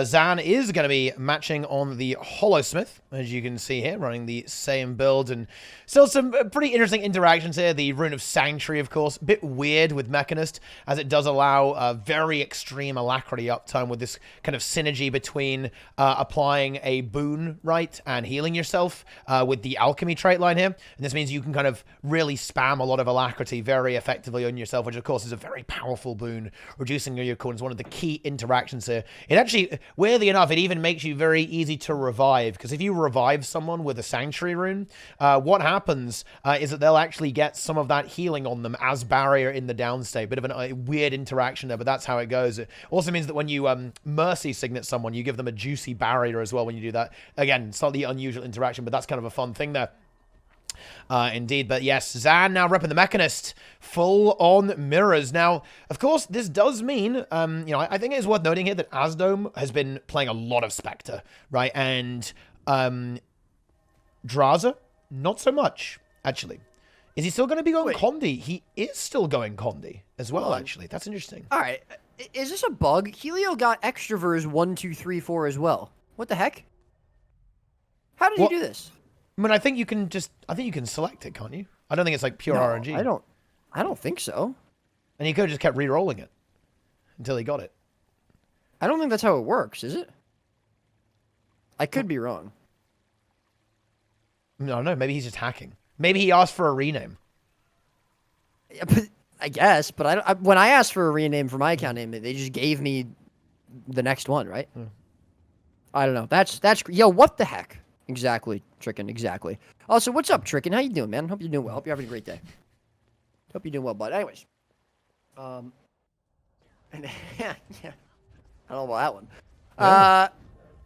Zan is going to be matching on the Hollowsmith, as you can see here, running the same build, and still some pretty interesting interactions here. The Rune of Sanctuary, of course, a bit weird with Mechanist, as it does allow a very extreme alacrity uptime with this kind of synergy between applying a boon, right, and healing yourself with the alchemy trait line here. And this means you can kind of really spam a lot of alacrity very effectively on yourself, which of course is a very powerful boon, reducing your cooldown is one of the key interactions here. It actually, weirdly enough, it even makes you very easy to revive, because if you revive someone with a Sanctuary rune, what happens is that they'll actually get some of that healing on them as barrier in the down state. Bit of a weird interaction there, but that's how it goes. It also means that when you mercy signet someone, you give them a juicy barrier as well when you do that. Again, slightly unusual interaction, but that's kind of a fun thing there. Indeed, but yes, Zan now repping the Mechanist, full on mirrors. Now, of course, this does mean, you know, I think it is worth noting here that Asdome has been playing a lot of Spectre, right? And Draza, not so much, actually. Is he still going to be going Condi? He is still going Condi as well, actually. That's interesting. All right. Is this a bug? Helio got Extrovers 1, 2, 3, 4 as well. What the heck? How did he do this? I mean, I think you can select it, can't you? I don't think it's like pure RNG. I don't think so. And he could have just kept re-rolling it until he got it. I don't think that's how it works, is it? I could be wrong. No, maybe he's just hacking. Maybe he asked for a rename. Yeah, but I guess, but when I asked for a rename for my account name, they just gave me the next one, right? I don't know. That's yo, what the heck? Exactly, Trickin', exactly. Also, what's up, Trickin'? How you doing, man? Hope you're doing well. Hope you're having a great day. Hope you're doing well, bud. Anyways. Yeah. I don't know about that one. Yeah.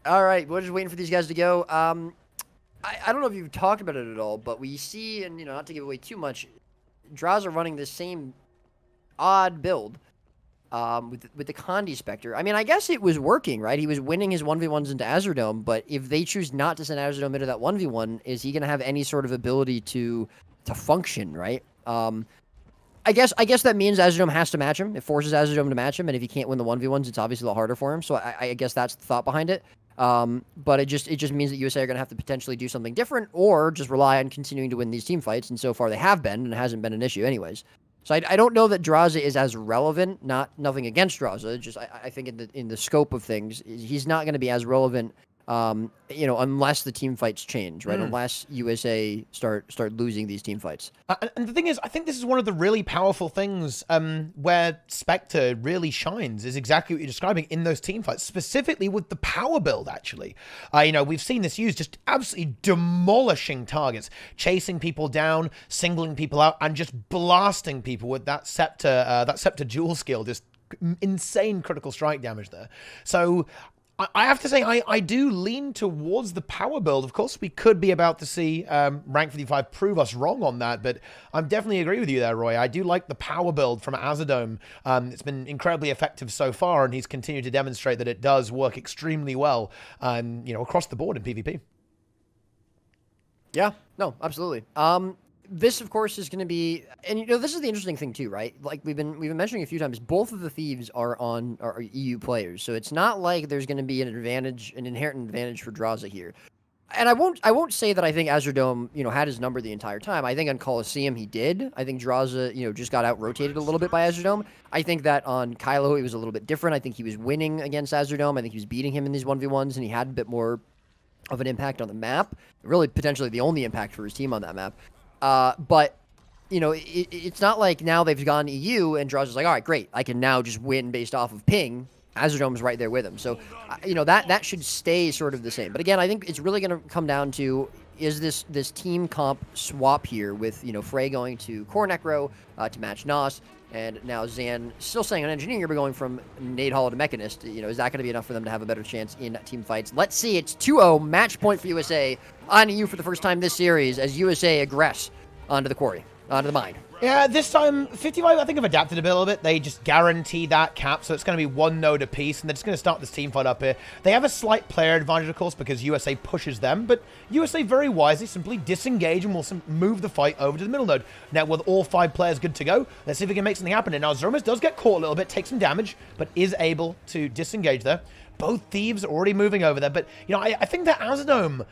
All right, we're just waiting for these guys to go. I don't know if you've talked about it at all, but we see, and, you know, not to give away too much, Draws are running the same odd build with the Condi Spectre. I mean, I guess it was working, right? He was winning his 1v1s into Azurdome, but if they choose not to send Azurdome into that 1v1, is he going to have any sort of ability to function, right? I guess that means Azurdome has to match him. It forces Azurdome to match him, and if he can't win the 1v1s, it's obviously a lot harder for him. So I guess that's the thought behind it. But it just means that USA are going to have to potentially do something different, or just rely on continuing to win these team fights, and so far they have been, and it hasn't been an issue anyways. So I don't know that Draza is as relevant. Nothing against Draza. Just I think in the scope of things, he's not going to be as relevant. You know, unless the team fights change, right? Unless USA start losing these team fights. And the thing is, I think this is one of the really powerful things where Spectre really shines, is exactly what you're describing in those team fights, specifically with the power build, actually. You know, we've seen this used, just absolutely demolishing targets, chasing people down, singling people out, and just blasting people with that Scepter dual skill, just insane critical strike damage there. So I have to say, I do lean towards the power build. Of course, we could be about to see Rank 55 prove us wrong on that, but I definitely agree with you there, Roy. I do like the power build from Azurdome. It's been incredibly effective so far, and he's continued to demonstrate that it does work extremely well, you know, across the board in PvP. Yeah, no, absolutely. This, of course, is going to be, and you know, this is the interesting thing too, right? Like we've been mentioning a few times, both of the thieves are EU players, so it's not like there's going to be an inherent advantage for Draza here. And I won't say that I think Azurdome, you know, had his number the entire time. I think on Colosseum he did. I think Draza, you know, just got out rotated a little bit by Azurdome. I think that on Kylo it was a little bit different. I think he was winning against Azurdome. I think he was beating him in these 1v1s, and he had a bit more of an impact on the map. Really, potentially the only impact for his team on that map. But, you know, it's not like now they've gone EU and Draza's like, all right, great, I can now just win based off of ping. Azurdome's right there with him. So, you know, that should stay sort of the same. But again, I think it's really going to come down to, is this team comp swap here with, you know, Frey going to Core Necro to match Nos, and now Zan still staying on Engineer, but going from Nade Hollow to Mechanist. You know, is that going to be enough for them to have a better chance in team fights? Let's see. It's 2-0, match point for USA on EU for the first time this series as USA aggress onto the quarry, onto the mine. Yeah, this time, 55, I think, have adapted a bit a little bit. They just guarantee that cap, so it's going to be one node apiece, and they're just going to start this team fight up here. They have a slight player advantage, of course, because USA pushes them, but USA very wisely simply disengage and will move the fight over to the middle node. Now, with all 5 players good to go, let's see if we can make something happen. And now Zermas does get caught a little bit, takes some damage, but is able to disengage there. both thieves already moving over there. But, you know, I think that Azadome,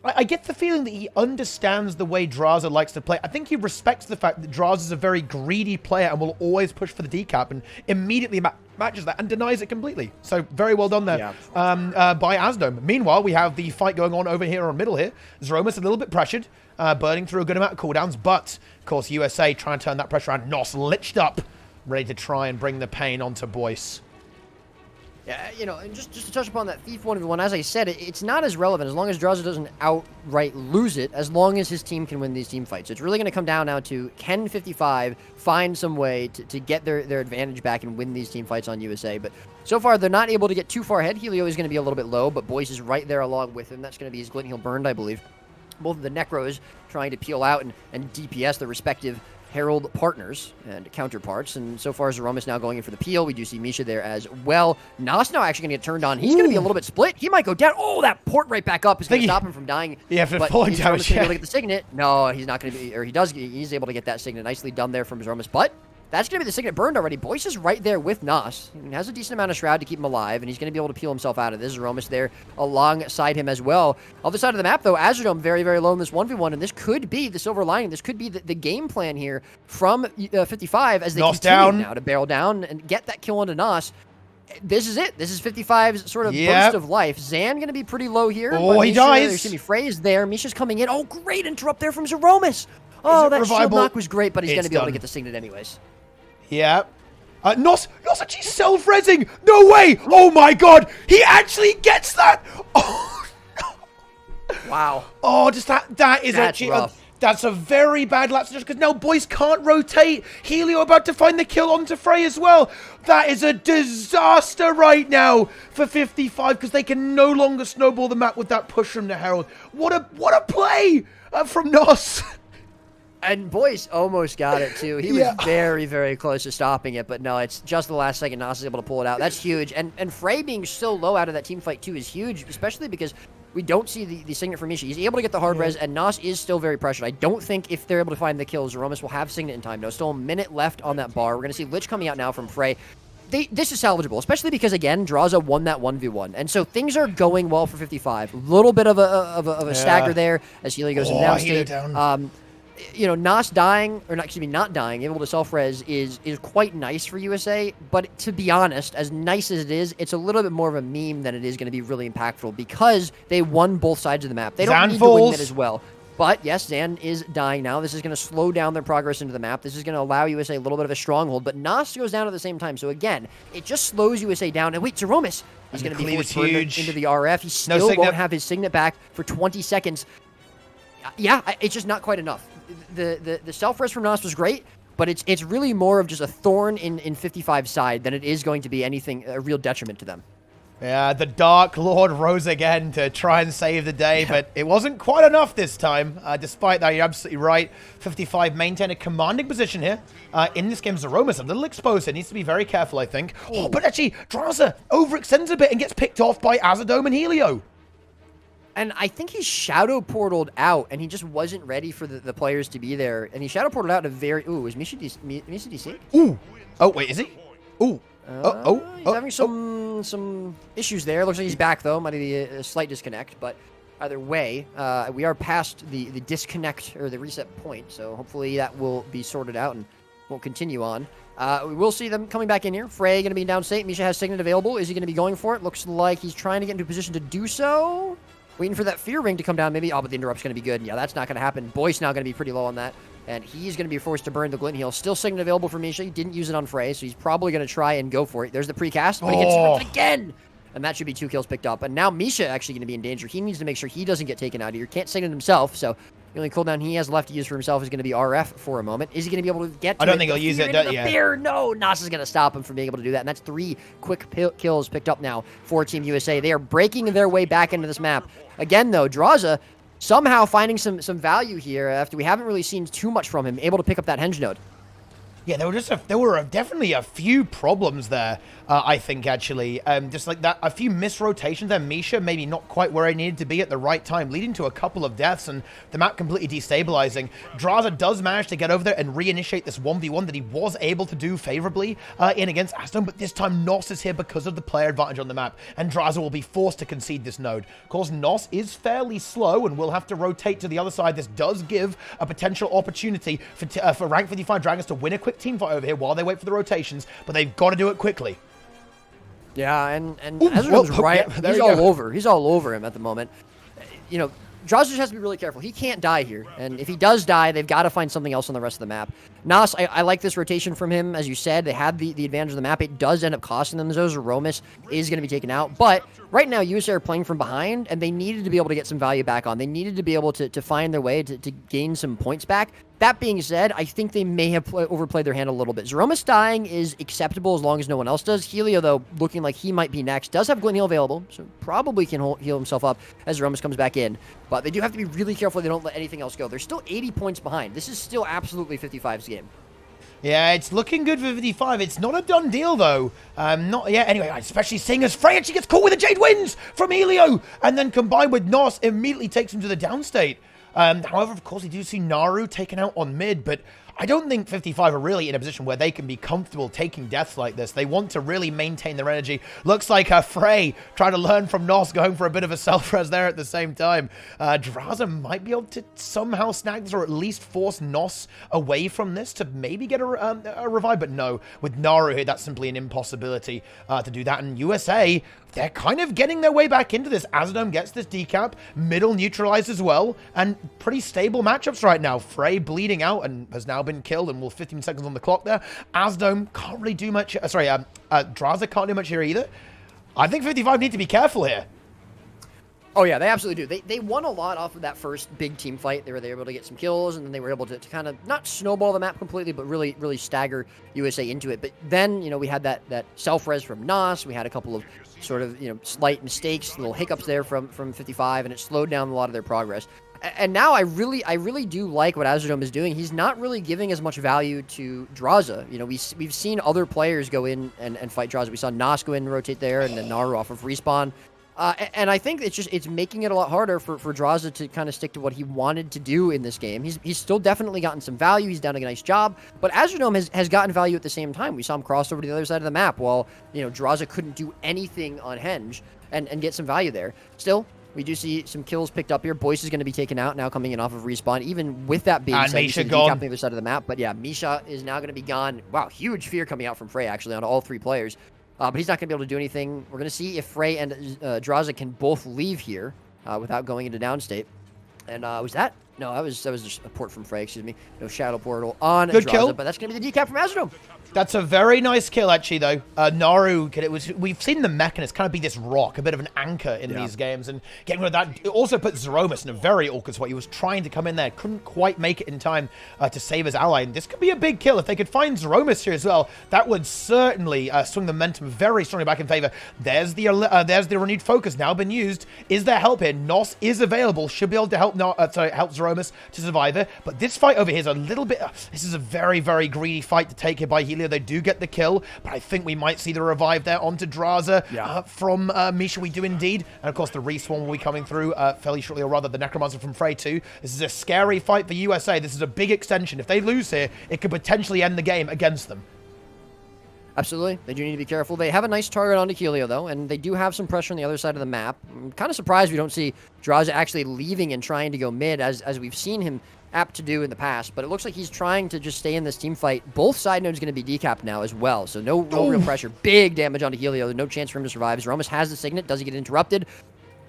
I get the feeling that he understands the way Draza likes to play. I think he respects the fact that Draza is a very greedy player and will always push for the decap and immediately matches that and denies it completely. So very well done there by Azadome. Meanwhile, we have the fight going on over here on middle here. Zromus a little bit pressured, burning through a good amount of cooldowns, but of course USA trying to turn that pressure around. Nos liched up, ready to try and bring the pain onto Boyce. Yeah, you know, and just to touch upon that Thief 1v1, as I said, it's not as relevant as long as Draza doesn't outright lose it, as long as his team can win these team fights. So it's really going to come down now to, can 55 find some way to get their advantage back and win these team fights on USA? But so far, they're not able to get too far ahead. Helio is going to be a little bit low, but Boyce is right there along with him. That's going to be his Glint Heal burned, I believe. Both of the Necros trying to peel out and DPS their respective Herald partners and counterparts, and so far Zeromus now going in for the peel. We do see Misha there as well. Nas now actually going to get turned on. He's going to be a little bit split. He might go down. Oh, that port right back up is going to stop him from dying. Yeah, for falling damage. He's able to get the signet. No, he's not going to be, or he does. He's able to get that signet. Nicely done there from Zeromus, but that's going to be the signet burned already. Boyce is right there with Nas. He has a decent amount of Shroud to keep him alive, and he's going to be able to peel himself out of this. Zeromus there alongside him as well. Other side of the map, though, Azadome very, very low in this 1v1, and this could be the silver lining. This could be the game plan here from 55 as they continue now to barrel down and get that kill onto Nas. This is it. This is 55's sort of burst of life. Zan going to be pretty low here. Oh, he dies. There's going to be Frey is there. Misha's coming in. Oh, great interrupt there from Zeromus. Oh, that shield knock was great, but he's going to be able to get the signet anyways. Yeah. Nos actually self-rezzing! No way! Oh my god! He actually gets that! Oh, no. Wow. Oh, just that is actually... that's a very bad lapse just because now Boyce can't rotate. Helio about to find the kill onto Frey as well. That is a disaster right now for 55 because they can no longer snowball the map with that push from the Herald. What a play from Nos! And Boyce almost got it, too. He was very, very close to stopping it, but no, it's just the last second Nas is able to pull it out. That's huge. And Frey being so low out of that team fight, too, is huge, especially because we don't see the signet from Misha. He's able to get the hard res, and Nas is still very pressured. I don't think if they're able to find the kills, Zeromus will have signet in time. No, still a minute left on that bar. We're going to see Lich coming out now from Frey. This is salvageable, especially because, again, Draza won that 1v1. And so things are going well for 55. A little bit of a stagger there as Helio goes in downstate. You know, Nas dying, or not, excuse me, not dying, able to self-res is quite nice for USA, but to be honest, as nice as it is, it's a little bit more of a meme than it is going to be really impactful because they won both sides of the map. They don't need to win that as well. But yes, Zan is dying now. This is going to slow down their progress into the map. This is going to allow USA a little bit of a stronghold, but Nas goes down at the same time. So again, it just slows USA down. And wait, Zeromus is going to be forced into the RF. He still won't have his signet back for 20 seconds. Yeah, it's just not quite enough. The self-res from Nas was great, but it's really more of just a thorn in 55's side than it is going to be anything, a real detriment to them. Yeah, the Dark Lord rose again to try and save the day, but it wasn't quite enough this time. Despite that, you're absolutely right. 55 maintain a commanding position here. In this game, Zeromus a little exposed. It needs to be very careful, I think. Oh, but actually, Draza overextends a bit and gets picked off by Azadome and Helio. And I think he shadow portaled out, and he just wasn't ready for the players to be there. And he shadow portaled out in a very... Ooh, is Misha DC? Ooh. Oh, wait, is he? Ooh. He's having some issues there. Looks like he's back, though. Might be a slight disconnect, but either way, we are past the disconnect, or the reset point, so hopefully that will be sorted out and won't continue on. We will see them coming back in here. Frey going to be in downstate. Misha has Signet available. Is he going to be going for it? Looks like he's trying to get into a position to do so. Waiting for that Fear Ring to come down, maybe. Oh, but the interrupt's going to be good. Yeah, that's not going to happen. Boyce now going to be pretty low on that. And he's going to be forced to burn the Glint Heal. Still Signet available for Misha. He didn't use it on Frey, so he's probably going to try and go for it. There's the precast, but he gets ripped again. And that should be 2 kills picked up. And now Misha actually going to be in danger. He needs to make sure he doesn't get taken out of here. Can't Signet himself, so the only cooldown he has left to use for himself is going to be RF for a moment. Is he going to be able to get to I don't think he'll use it, yeah. No, Nas is going to stop him from being able to do that. And that's 3 quick kills picked up now for Team USA. They are breaking their way back into this map. Again, though, Draza somehow finding some value here after we haven't really seen too much from him, able to pick up that Henge node. Yeah, there were definitely a few problems there. I think actually, just like that, a few missed rotations there. Misha maybe not quite where he needed to be at the right time, leading to a couple of deaths and the map completely destabilizing. Draza does manage to get over there and reinitiate this 1v1 that he was able to do favorably in against Aston, but this time Nos is here because of the player advantage on the map, and Draza will be forced to concede this node. Of course, Nos is fairly slow and will have to rotate to the other side. This does give a potential opportunity for rank 55 Dragons to win a quick team fight over here while they wait for the rotations, but they've got to do it quickly. Yeah, and Ezra's right. Yeah, he's all over him at the moment. You know, Draza just has to be really careful. He can't die here, and if he does die, they've got to find something else on the rest of the map. Nas, I like this rotation from him. As you said, they have the advantage of the map. It does end up costing them. Zeromus is going to be taken out, but right now, USA are playing from behind, and they needed to be able to get some value back on. They needed to be able to find their way to gain some points back. That being said, I think they may have overplayed their hand a little bit. Zeromus dying is acceptable as long as no one else does. Helio, though, looking like he might be next, does have Glint Heal available, so probably can heal himself up as Zeromus comes back in. But they do have to be really careful they don't let anything else go. They're still 80 points behind. This is still absolutely 55's game. Yeah, it's looking good for 55. It's not a done deal, though. Not yet. Anyway, especially seeing as Frey actually gets caught with a Jade Wins from Helio, and then combined with Nos, immediately takes him to the downstate. However, of course, we do see Naru taken out on mid, but I don't think 55 are really in a position where they can be comfortable taking deaths like this. They want to really maintain their energy. Looks like Frey trying to learn from Nos, going for a bit of a self-res there at the same time. Draza might be able to somehow snag this or at least force Nos away from this to maybe get a revive, but no. With Naru here, that's simply an impossibility to do that. And USA, they're kind of getting their way back into this. Azadome gets this decap, middle neutralized as well, and pretty stable matchups right now. Frey bleeding out and has now been killed, and we're 15 seconds on the clock there. Azadome can't really do much. Draza can't do much here either. I think 55 need to be careful here. Oh, yeah, they absolutely do. They won a lot off of that first big team fight. They were able to get some kills, and then they were able to kind of not snowball the map completely, but really, really stagger USA into it. But then, you know, we had that self-res from Nas. We had a couple of sort of, you know, slight mistakes, little hiccups there from 55, and it slowed down a lot of their progress. And now I really do like what Azadome is doing. He's not really giving as much value to Draza. You know, we've seen other players go in and fight Draza. We saw Nas go in and rotate there, and then Naru off of respawn. And I think it's making it a lot harder for Draza to kind of stick to what he wanted to do in this game. He's still definitely gotten some value. He's done a nice job. But Azadome has gotten value at the same time. We saw him cross over to the other side of the map while, you know, Draza couldn't do anything on Henge and get some value there. Still, we do see some kills picked up here. Boyce is going to be taken out now, coming in off of respawn. Even with that being said, Misha gone on the other side of the map. But yeah, Misha is now going to be gone. Wow, huge fear coming out from Frey actually on all three players. But he's not going to be able to do anything. We're going to see if Frey and Draza can both leave here without going into downstate. And was that? No, that was just a port from Frey. Excuse me. No shadow portal on Good Draza, kill. but that's going to be the decap from Azadome. That's a very nice kill, actually, though. Naru, we've seen the Mechanist kind of be this rock, a bit of an anchor in these games, and getting rid of that. It also put Zeromus in a very awkward spot. He was trying to come in there, couldn't quite make it in time to save his ally, and this could be a big kill. If they could find Zeromus here as well, that would certainly swing the momentum very strongly back in favor. There's the renewed focus now been used. Is there help here? Nos is available, should be able to help Zeromus to survive it, but this fight over here is a little bit... this is a very, very greedy fight to take here by Helio. They do get the kill, but I think we might see the revive there onto Draza from Misha. We do indeed. And of course, the respawn will be coming through fairly shortly, or rather, the Necromancer from Frey too. This is a scary fight for USA. This is a big extension. If they lose here, it could potentially end the game against them. Absolutely. They do need to be careful. They have a nice target onto Helio, though, and they do have some pressure on the other side of the map. I'm kind of surprised we don't see Draza actually leaving and trying to go mid, as we've seen him apt to do in the past, but it looks like he's trying to just stay in this team fight. Both side nodes going to be decapped now as well, so no real pressure. Big damage onto Helio. No chance for him to survive. Zeromus has the Signet. Does he get interrupted?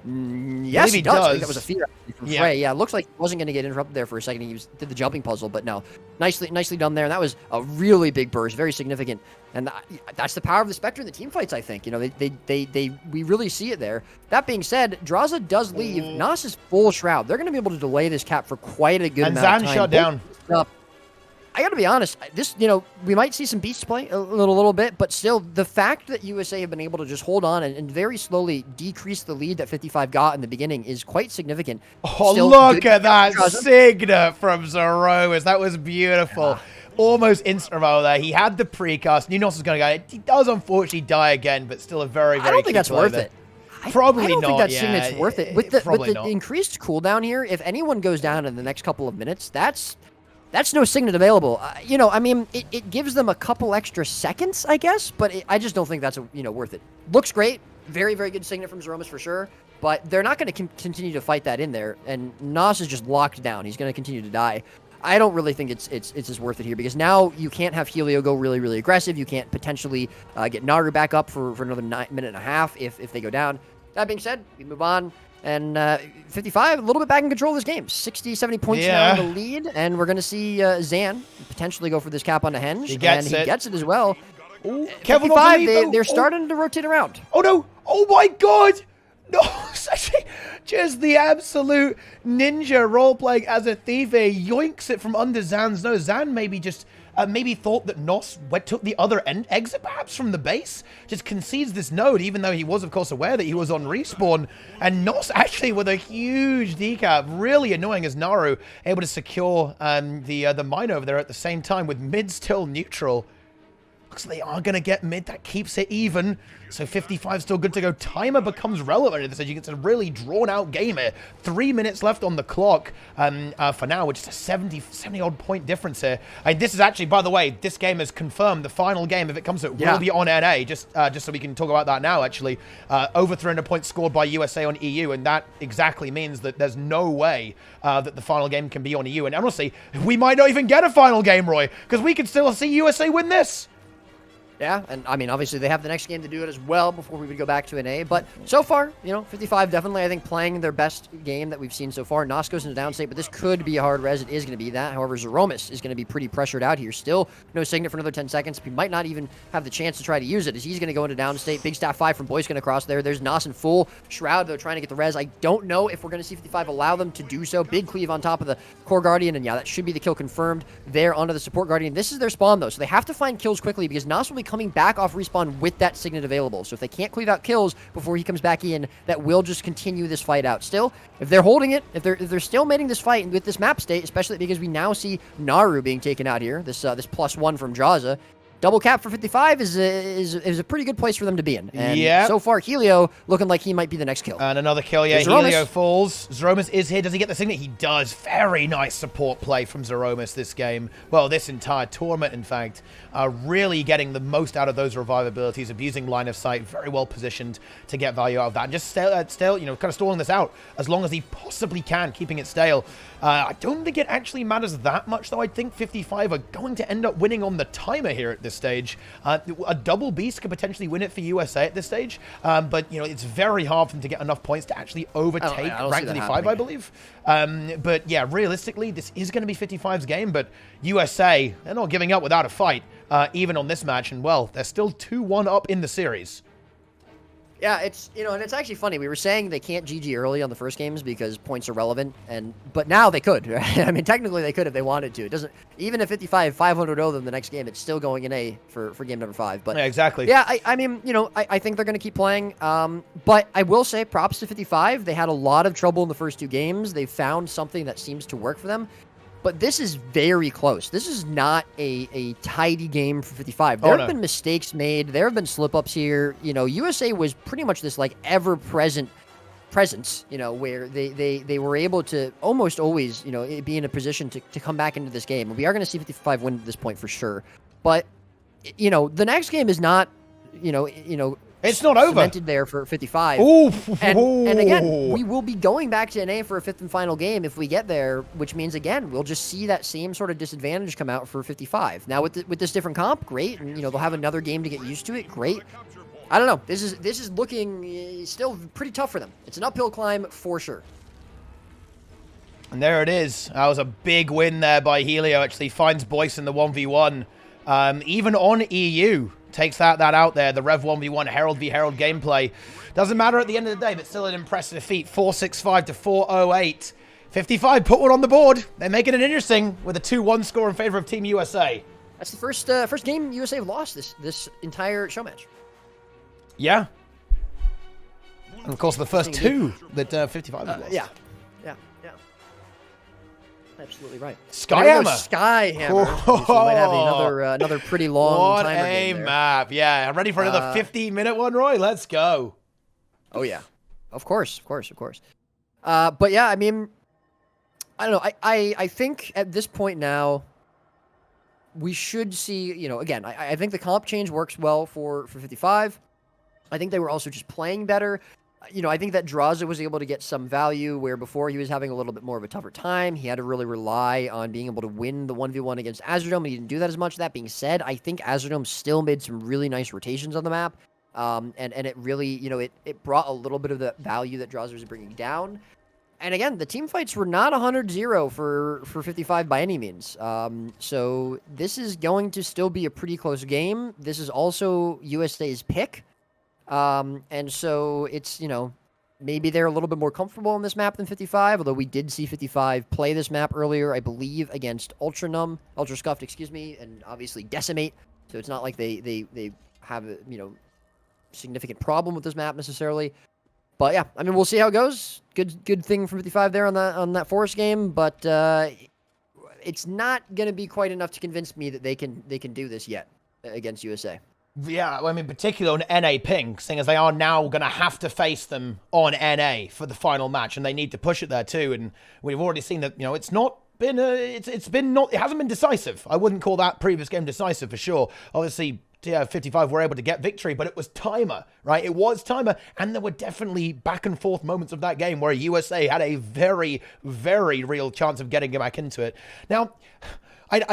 Yes, he does. I think that was a fear from Frey. Yeah, it looks like he wasn't going to get interrupted there for a second. He did the jumping puzzle, but no. Nicely done there. And that was a really big burst, very significant. And that's the power of the Spectre in the team fights, I think. You know, we really see it there. That being said, Draza does leave. Nas is full shroud. They're going to be able to delay this cap for quite a good amount of time. And Zan shut down. I got to be honest, we might see some beasts play a little bit, but still, the fact that USA have been able to just hold on and very slowly decrease the lead that 55 got in the beginning is quite significant. Oh, still, look at that Signet from Zeromus. That was beautiful. almost instant revival there. He had the precast. Knew Nos was going to go. He does unfortunately die again, but still a very, very I don't think that's worth it. Probably I don't not. think that signet's worth it. With the not. increased cooldown here, if anyone goes down in the next couple of minutes, that's no signet available. You know, I mean, it gives them a couple extra seconds, I guess, but I just don't think that's worth it. Looks great. Very, very good signet from Zeromus for sure, but they're not going to continue to fight that in there, and Nos is just locked down. He's going to continue to die. I don't really think it's as worth it here, because now you can't have Helio go really, really aggressive. You can't potentially get Naru back up for another minute and a half if they go down. That being said, we move on. And 55, a little bit back in control of this game. 60, 70 points now in the lead. And we're going to see Zan potentially go for this cap on the Henge. He gets it as well. Ooh, 55, they're starting to rotate around. Oh, no. Oh, my God. No, just the absolute ninja role-playing as a thief here. Yoinks it from under Zan's nose. Zan maybe just... maybe thought that Nos took the other exit perhaps from the base. Just concedes this node, even though he was, of course, aware that he was on respawn. And Nos actually with a huge decap. Really annoying as Naru able to secure the mine over there at the same time with mid still neutral. Looks like they are going to get mid. That keeps it even. So 55 still good to go. Timer becomes relevant at this stage. It's a really drawn-out game here. 3 minutes left on the clock for now, which is a 70-odd point difference here. And this is actually, by the way, this game is confirmed. The final game, if it comes to it, will be on NA. Just so we can talk about that now, actually. Over 300 points scored by USA on EU, and that exactly means that there's no way that the final game can be on EU. And honestly, we might not even get a final game, Roy, because we could still see USA win this. Yeah, and I mean, obviously they have the next game to do it as well before we would go back to an A. But so far, 55 definitely, I think, playing their best game that we've seen so far. Nos goes into downstate, but this could be a hard res. It is going to be that. However, Zeromus is going to be pretty pressured out here. Still no signet for another 10 seconds. He might not even have the chance to try to use it, as he's going to go into downstate. Big staff 5 from Boy's going to cross there. There's Nos in full shroud. They're trying to get the res. I don't know if we're going to see 55 allow them to do so. Big cleave on top of the core guardian, and yeah, that should be the kill confirmed there onto the support guardian. This is their spawn, though, so they have to find kills quickly, because Nos will be coming back off respawn with that signet available. So if they can't cleave out kills before he comes back in, that will just continue this fight out. Still, if they're holding it, if they're still mating this fight with this map state, especially because we now see Naru being taken out here, this +1 from Jaza, double cap for 55 is a pretty good place for them to be in. And so far, Helio looking like he might be the next kill. And another kill, yeah. Helio falls. Zeromus is here. Does he get the signet? He does. Very nice support play from Zeromus this game. Well, this entire tournament, in fact. Really getting the most out of those revivabilities, abusing line of sight, very well positioned to get value out of that. And just stale, kind of stalling this out as long as he possibly can, keeping it stale. I don't think it actually matters that much, though. I think 55 are going to end up winning on the timer here at this stage. A double beast could potentially win it for USA at this stage, but it's very hard for them to get enough points to actually overtake rank 55, I believe. But yeah, realistically, this is going to be 55's game, but USA, they're not giving up without a fight, even on this match, and well, they're still 2-1 up in the series. Yeah, it's and it's actually funny. We were saying they can't GG early on the first games because points are relevant, but now they could. Right? I mean, technically they could if they wanted to. It doesn't, even if 55 500-0 them the next game, it's still going in A for game number 5. But yeah, exactly. Yeah, I mean, I think they're going to keep playing. But I will say props to 55. They had a lot of trouble in the first 2 games. They found something that seems to work for them. But this is very close. This is not a tidy game for 55. There have been mistakes made. There have been slip-ups here. USA was pretty much this ever-present presence, where they were able to almost always, be in a position to come back into this game. And we are going to see 55 win at this point for sure. But, the next game is not, it's not over. Cemented there for 55. Ooh. And again, we will be going back to NA for a 5th and final game if we get there, which means, again, we'll just see that same sort of disadvantage come out for 55. Now, with this different comp, great. And, they'll have another game to get used to it. Great. I don't know. This is looking still pretty tough for them. It's an uphill climb for sure. And there it is. That was a big win there by Helio. Actually finds Boyce in the 1v1. Even on EU. Takes that out there. The Rev 1v1 Herald v Herald gameplay. Doesn't matter at the end of the day, but still an impressive defeat. 465 to 408. 55 put one on the board. They're making it interesting with a 2-1 score in favor of Team USA. That's the first game USA have lost this entire show match. Yeah. And of course the first 2 that 55 have lost. Yeah. Absolutely right. Skyhammer. Skyhammer. So we might have another pretty long what timer a game there. map. Yeah, I'm ready for another 15-minute one, Roy. Let's go. Oh, yeah. Of course. But yeah, I mean, I don't know. I think at this point now, we should see, you know, again, I think the comp change works well for 55. I think they were also just playing better. You know, I think that Draza was able to get some value where before he was having a little bit more of a tougher time. He had to really rely on being able to win the 1v1 against Azurdome, and he didn't do that as much. That being said, I think Azurdome still made some really nice rotations on the map. And it really, you know, it brought a little bit of the value that Draza was bringing down. And again, the team fights were not 100-0 for 55 by any means. So this is going to still be a pretty close game. This is also USA's pick. And so it's, you know, maybe they're a little bit more comfortable on this map than 55, although we did see 55 play this map earlier, I believe, against Ultra Scuffed, excuse me, and obviously Decimate. So it's not like they have a, you know, significant problem with this map necessarily. But yeah, I mean, we'll see how it goes. Good thing from 55 there on that Forest game, but it's not going to be quite enough to convince me that they can do this yet against USA. Yeah, I mean, particularly on NA ping, seeing as they are now going to have to face them on NA for the final match, and they need to push it there too. And we've already seen that, you know, it's not been it hasn't been decisive. I wouldn't call that previous game decisive for sure. Obviously, 55 were able to get victory, but it was timer, right? It was timer, and there were definitely back and forth moments of that game where USA had a very, very real chance of getting back into it. Now,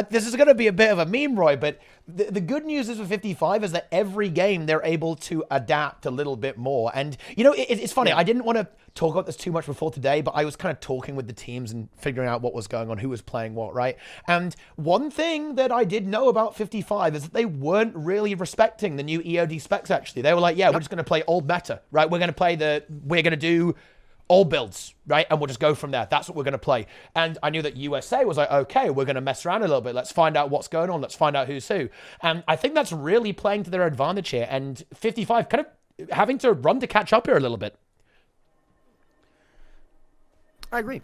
this is going to be a bit of a meme, Roy, but the good news is with 55 is that every game they're able to adapt a little bit more. And, you know, it's funny. I didn't want to talk about this too much before today, but I was kind of talking with the teams and figuring out what was going on, who was playing what, right? And one thing that I did know about 55 is that they weren't really respecting the new EOD specs, actually. They were like, yeah, we're just going to play old meta, right? We're going to do old builds, right? And we'll just go from there. That's what we're going to play. And I knew that USA was like, okay, we're going to mess around a little bit. Let's find out what's going on. Let's find out who's who. And I think that's really playing to their advantage here. And 55 kind of having to run to catch up here a little bit. I agree.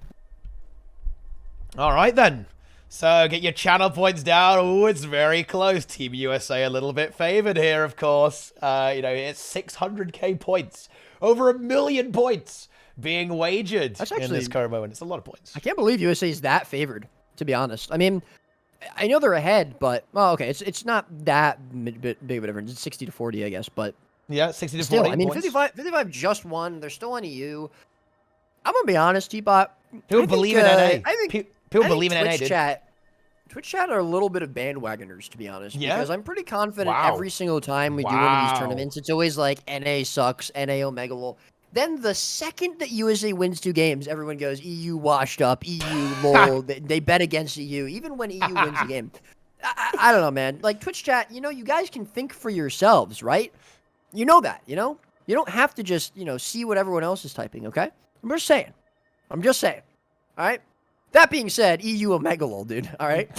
All right, then. So get your channel points down. Oh, it's very close. Team USA a little bit favored here, of course. You know, it's 600k points. Over 1 million points being wagered in this current moment. It's a lot of points. I can't believe USA is that favored, to be honest. I mean, I know they're ahead, but, well, okay, it's not that big of a difference. It's 60 to 40, I guess, but yeah, 60 to 40 still, I mean, points. 55 just won. They're still on EU. I'm going to be honest, Teapot. People believe in NA. People believe in NA, Twitch chat are a little bit of bandwagoners, to be honest. Yeah? Because I'm pretty confident every single time we do one of these tournaments, it's always like, NA sucks, NA Omega lol. Then the second that USA wins 2 games, everyone goes, EU washed up, EU lol, they bet against EU, even when EU wins a game. I don't know, man. Like, Twitch chat, you know, you guys can think for yourselves, right? You know that, you know? You don't have to just, you know, see what everyone else is typing, okay? I'm just saying. All right? That being said, EU Omega lol, dude, all right?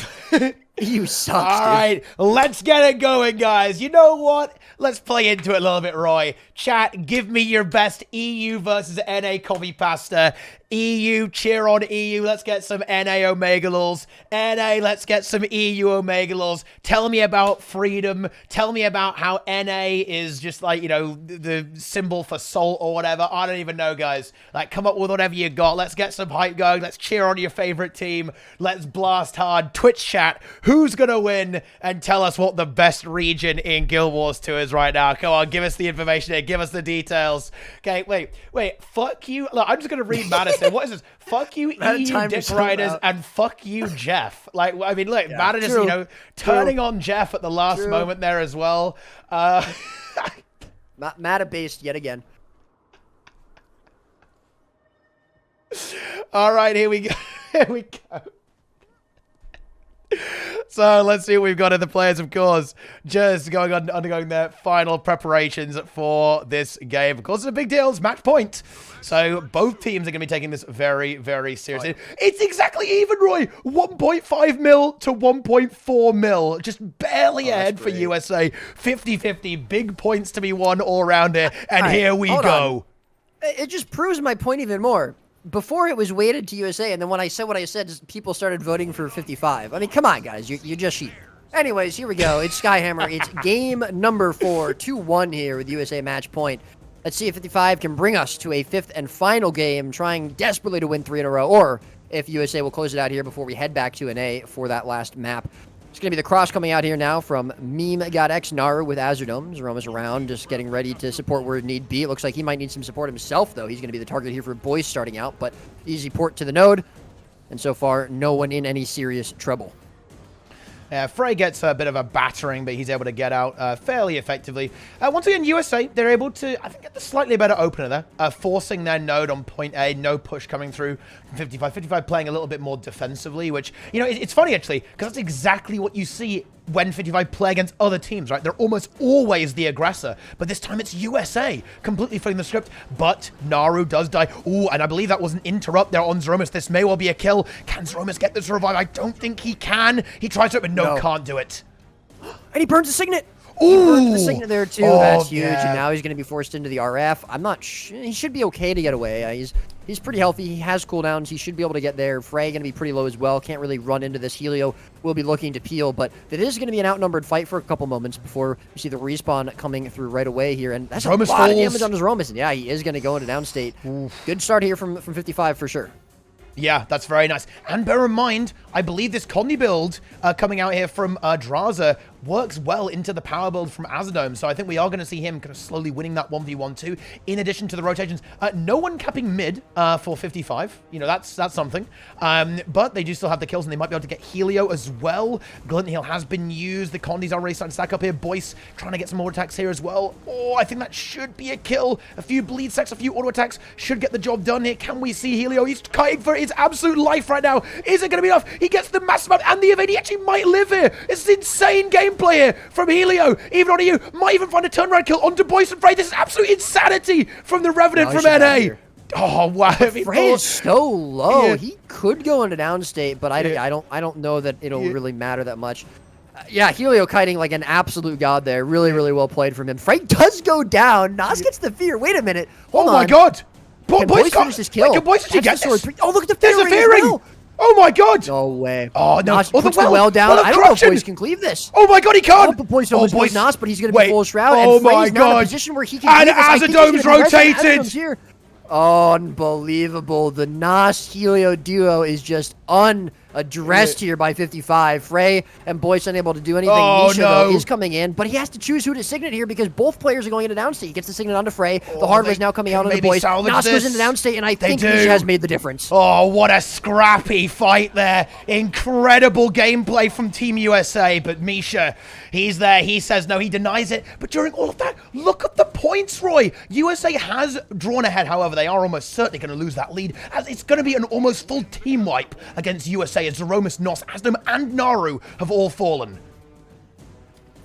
EU sucks, All right, let's get it going, guys. You know what? Let's play into it a little bit, Roy. Chat, give me your best EU versus NA copy pasta. EU, cheer on EU. Let's get some NA Omega lols. NA, let's get some EU Omega lols. Tell me about freedom. Tell me about how NA is just like, you know, the symbol for salt or whatever. I don't even know, guys. Like, come up with whatever you got. Let's get some hype going. Let's cheer on your favorite team. Let's blast hard. Twitch chat, who's going to win? And tell us what the best region in Guild Wars 2 is right now. Come on, give us the information here. Give us the details. Okay, wait. Fuck you. Look, I'm just going to read Madison. What is this? Fuck you, EU Dick Riders, and fuck you, Jeff. Like, I mean, look, Madison, you know, turning on Jeff at the last moment there as well. Mata-based yet again. All right, here we go. Here we go. So let's see what we've got in the players, of course, just undergoing their final preparations for this game. Of course, it's a big deal. It's match point. So both teams are going to be taking this very, very seriously. It's exactly even, Roy. 1.5 mil to 1.4 mil. Just barely ahead for USA. 50-50. Big points to be won all around here. And here we go. It just proves my point even more. before it was weighted to USA, and then when I said what I said, just people started voting for 55. I mean, come on, guys, you're just sheep. Anyways, here we go. It's Skyhammer. It's game number 4, 2-1 here with USA match point. Let's see if 55 can bring us to a 5th and final game, trying desperately to win 3 in a row, or if USA will close it out here before we head back to an A for that last map. It's going to be the cross coming out here now from Meme.X Naru with Azurdome. Zeroma's around, just getting ready to support where need be. It looks like he might need some support himself, though. He's going to be the target here for Boyce starting out, but easy port to the node. And so far, no one in any serious trouble. Frey gets a bit of a battering, but he's able to get out fairly effectively. Once again, USA, they're able to, I think, get the slightly better opener there, forcing their node on point A. No push coming through from 55. 55 playing a little bit more defensively, which, you know, it's funny, actually, because that's exactly what you see when 55 play against other teams, right? They're almost always the aggressor, but this time it's USA completely flipping the script, but Naru does die. Ooh, and I believe that was an interrupt there on Zeromus. This may well be a kill. Can Zeromus get the survive? I don't think he can. He tries to, but no, can't do it. And he burns the Signet. Ooh. He burned the Signet there, too. Oh, that's huge, yeah. and now he's going to be forced into the RF. I'm not sure. He should be okay to get away. He's pretty healthy. He has cooldowns. He should be able to get there. Frey going to be pretty low as well. Can't really run into this. Helio will be looking to peel, but it is going to be an outnumbered fight for a couple moments before we see the respawn coming through right away here. And that's Zeromus a lot of falls. damage on his Zeromus. And yeah, he is going to go into downstate. Good start here from 55 for sure. Yeah, that's very nice. And bear in mind, I believe this Condy build coming out here from Draza works well into the power build from Azurdome. So I think we are going to see him kind of slowly winning that 1v1 too, in addition to the rotations. No one capping mid for 55. You know, that's something. But they do still have the kills, and they might be able to get Helio as well. Glint Heal has been used. The Condys are already starting to stack up here. Boyce trying to get some more attacks here as well. Oh, I think that should be a kill. A few bleed sacks, a few auto attacks should get the job done here. Can we see Helio? He's kiting for his absolute life right now. Is it going to be enough? He gets the massive amount and the evade. He actually might live here. It's insane gameplay here from Helio. Even on you, might even find a turnaround kill onto Boyce and Frey. This is absolute insanity from the Revenant from NA. Oh wow! Frey is so low. Yeah. He could go into downstate, but I don't know that it'll really matter that much. Yeah, Helio kiting like an absolute god there. Really, really well played from him. Frey does go down. Nas gets the fear. Wait a minute. Hold on. Oh my god! Can Boyce finish this kill? Can Boyce actually get this? Oh, look at the There's a fearing. fearing! Oh my god! No way. Oh no! Nas puts the well down. I don't know if Boyce can cleave this. Oh my god, he can't! Oh, Boyce almost knows Nas, but he's going to be full shroud. Oh and my Frey's now in a god! position where he can And Azurdome's rotated! Here. Unbelievable. The Nas Helio duo is just unaddressed here by 55. Frey and Boyce unable to do anything. Oh, Misha, no. though, is coming in, but he has to choose who to Signet here because both players are going into downstate. He gets the Signet onto Frey. The hard way is now coming out on the Boyce. Nas goes into downstate, and I think Misha has made the difference. Oh, what a scrappy fight there. Incredible gameplay from Team USA, but Misha, he's there. He says no, he denies it. But during all of that, look at the points, Roy. USA has drawn ahead. However, they are almost certainly going to lose that lead, as it's going to be an almost full team wipe against USA as Zeromus, Nos, Azurdome, and Naru have all fallen.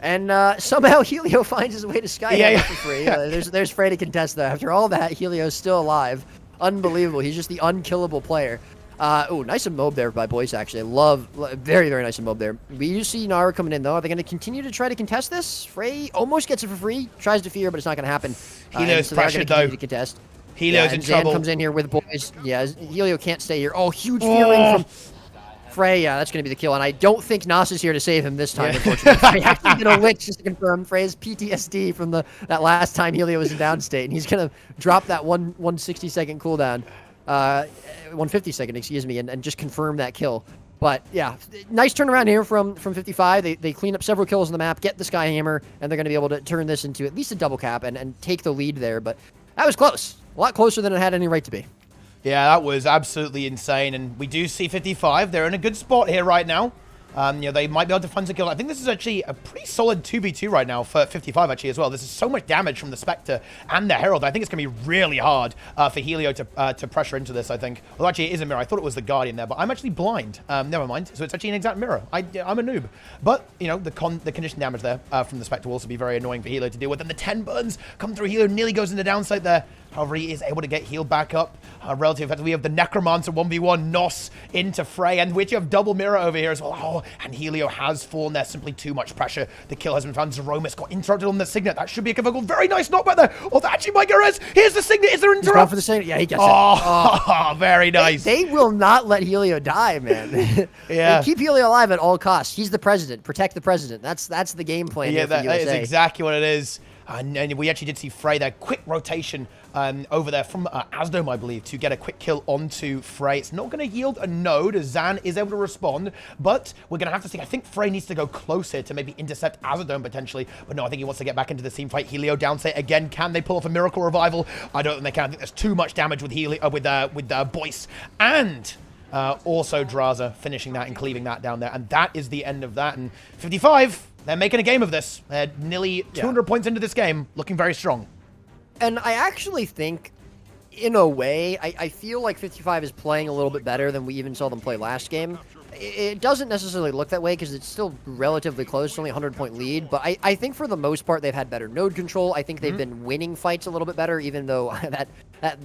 And somehow Helio finds his way to Skyhammer for free. There's Frey to contest that. After all that, Helio's still alive. Unbelievable. He's just the unkillable player. Oh, nice mob there by Boyce, actually. Very, very nice mob there. We do see Naru coming in, though. Are they going to continue to try to contest this? Frey almost gets it for free. Tries to fear, but it's not going to happen. Helio's so pressured, though. To contest. Helio's in trouble. Comes in here with Boyce. Yeah, Helio can't stay here. Oh, huge fearing from Frey. Yeah, that's going to be the kill. And I don't think Nas is here to save him this time, unfortunately. Frey actually going to lich just to confirm Frey's PTSD from that last time Helio was in downstate. And he's going to drop that 160-second cooldown. 150-second, excuse me, and just confirm that kill. But yeah, nice turnaround here from 55. They clean up several kills on the map, get the Skyhammer, and they're going to be able to turn this into at least a double cap and take the lead there. But that was close. A lot closer than it had any right to be. Yeah, that was absolutely insane. And we do see 55. They're in a good spot here right now. You know, they might be able to find a kill. I think this is actually a pretty solid 2v2 right now for 55 actually as well. This is so much damage from the Spectre and the Herald. I think it's going to be really hard for Helio to pressure into this, I think. Well, actually, it is a mirror. I thought it was the Guardian there, but I'm actually blind. Never mind. So it's actually an exact mirror. I'm a noob. But, you know, the condition damage there from the Spectre will also be very annoying for Helio to deal with. And the 10 burns come through. Helio nearly goes into downside there. However, he is able to get healed back up relatively effectively. We have the Necromancer 1v1, Nos into Frey, and we actually have double mirror over here as well. Oh, and Helio has fallen there. Simply too much pressure. The kill has been found. Zeromus got interrupted on the Signet. That should be a confirmed. Very nice knockback there. Oh, that actually might go res. Here's the Signet. Is there an He's going interrupt? for the Signet. Yeah, he gets it. Oh, very nice. They will not let Helio die, man. Yeah. They keep Helio alive at all costs. He's the president. Protect the president. That's the game plan. Yeah, here for that is USA. exactly what it is. And we actually did see Frey there. Quick rotation over there from Asdome, I believe, to get a quick kill onto Frey. It's not going to yield a node as Zan is able to respond, but we're going to have to see. I think Frey needs to go closer to maybe intercept Asdome potentially, but no, I think he wants to get back into the team fight. Helio downstate again. Can they pull off a miracle revival? I don't think they can. I think there's too much damage with Boyce and also Draza finishing that and cleaving that down there, and that is the end of that. And 55. They're making a game of this. They're nearly 200 points into this game, looking very strong. And I actually think, in a way, I feel like 55 is playing a little bit better than we even saw them play last game. It doesn't necessarily look that way because it's still relatively close. It's only a 100-point lead. But I think for the most part, they've had better node control. I think they've been winning fights a little bit better, even though that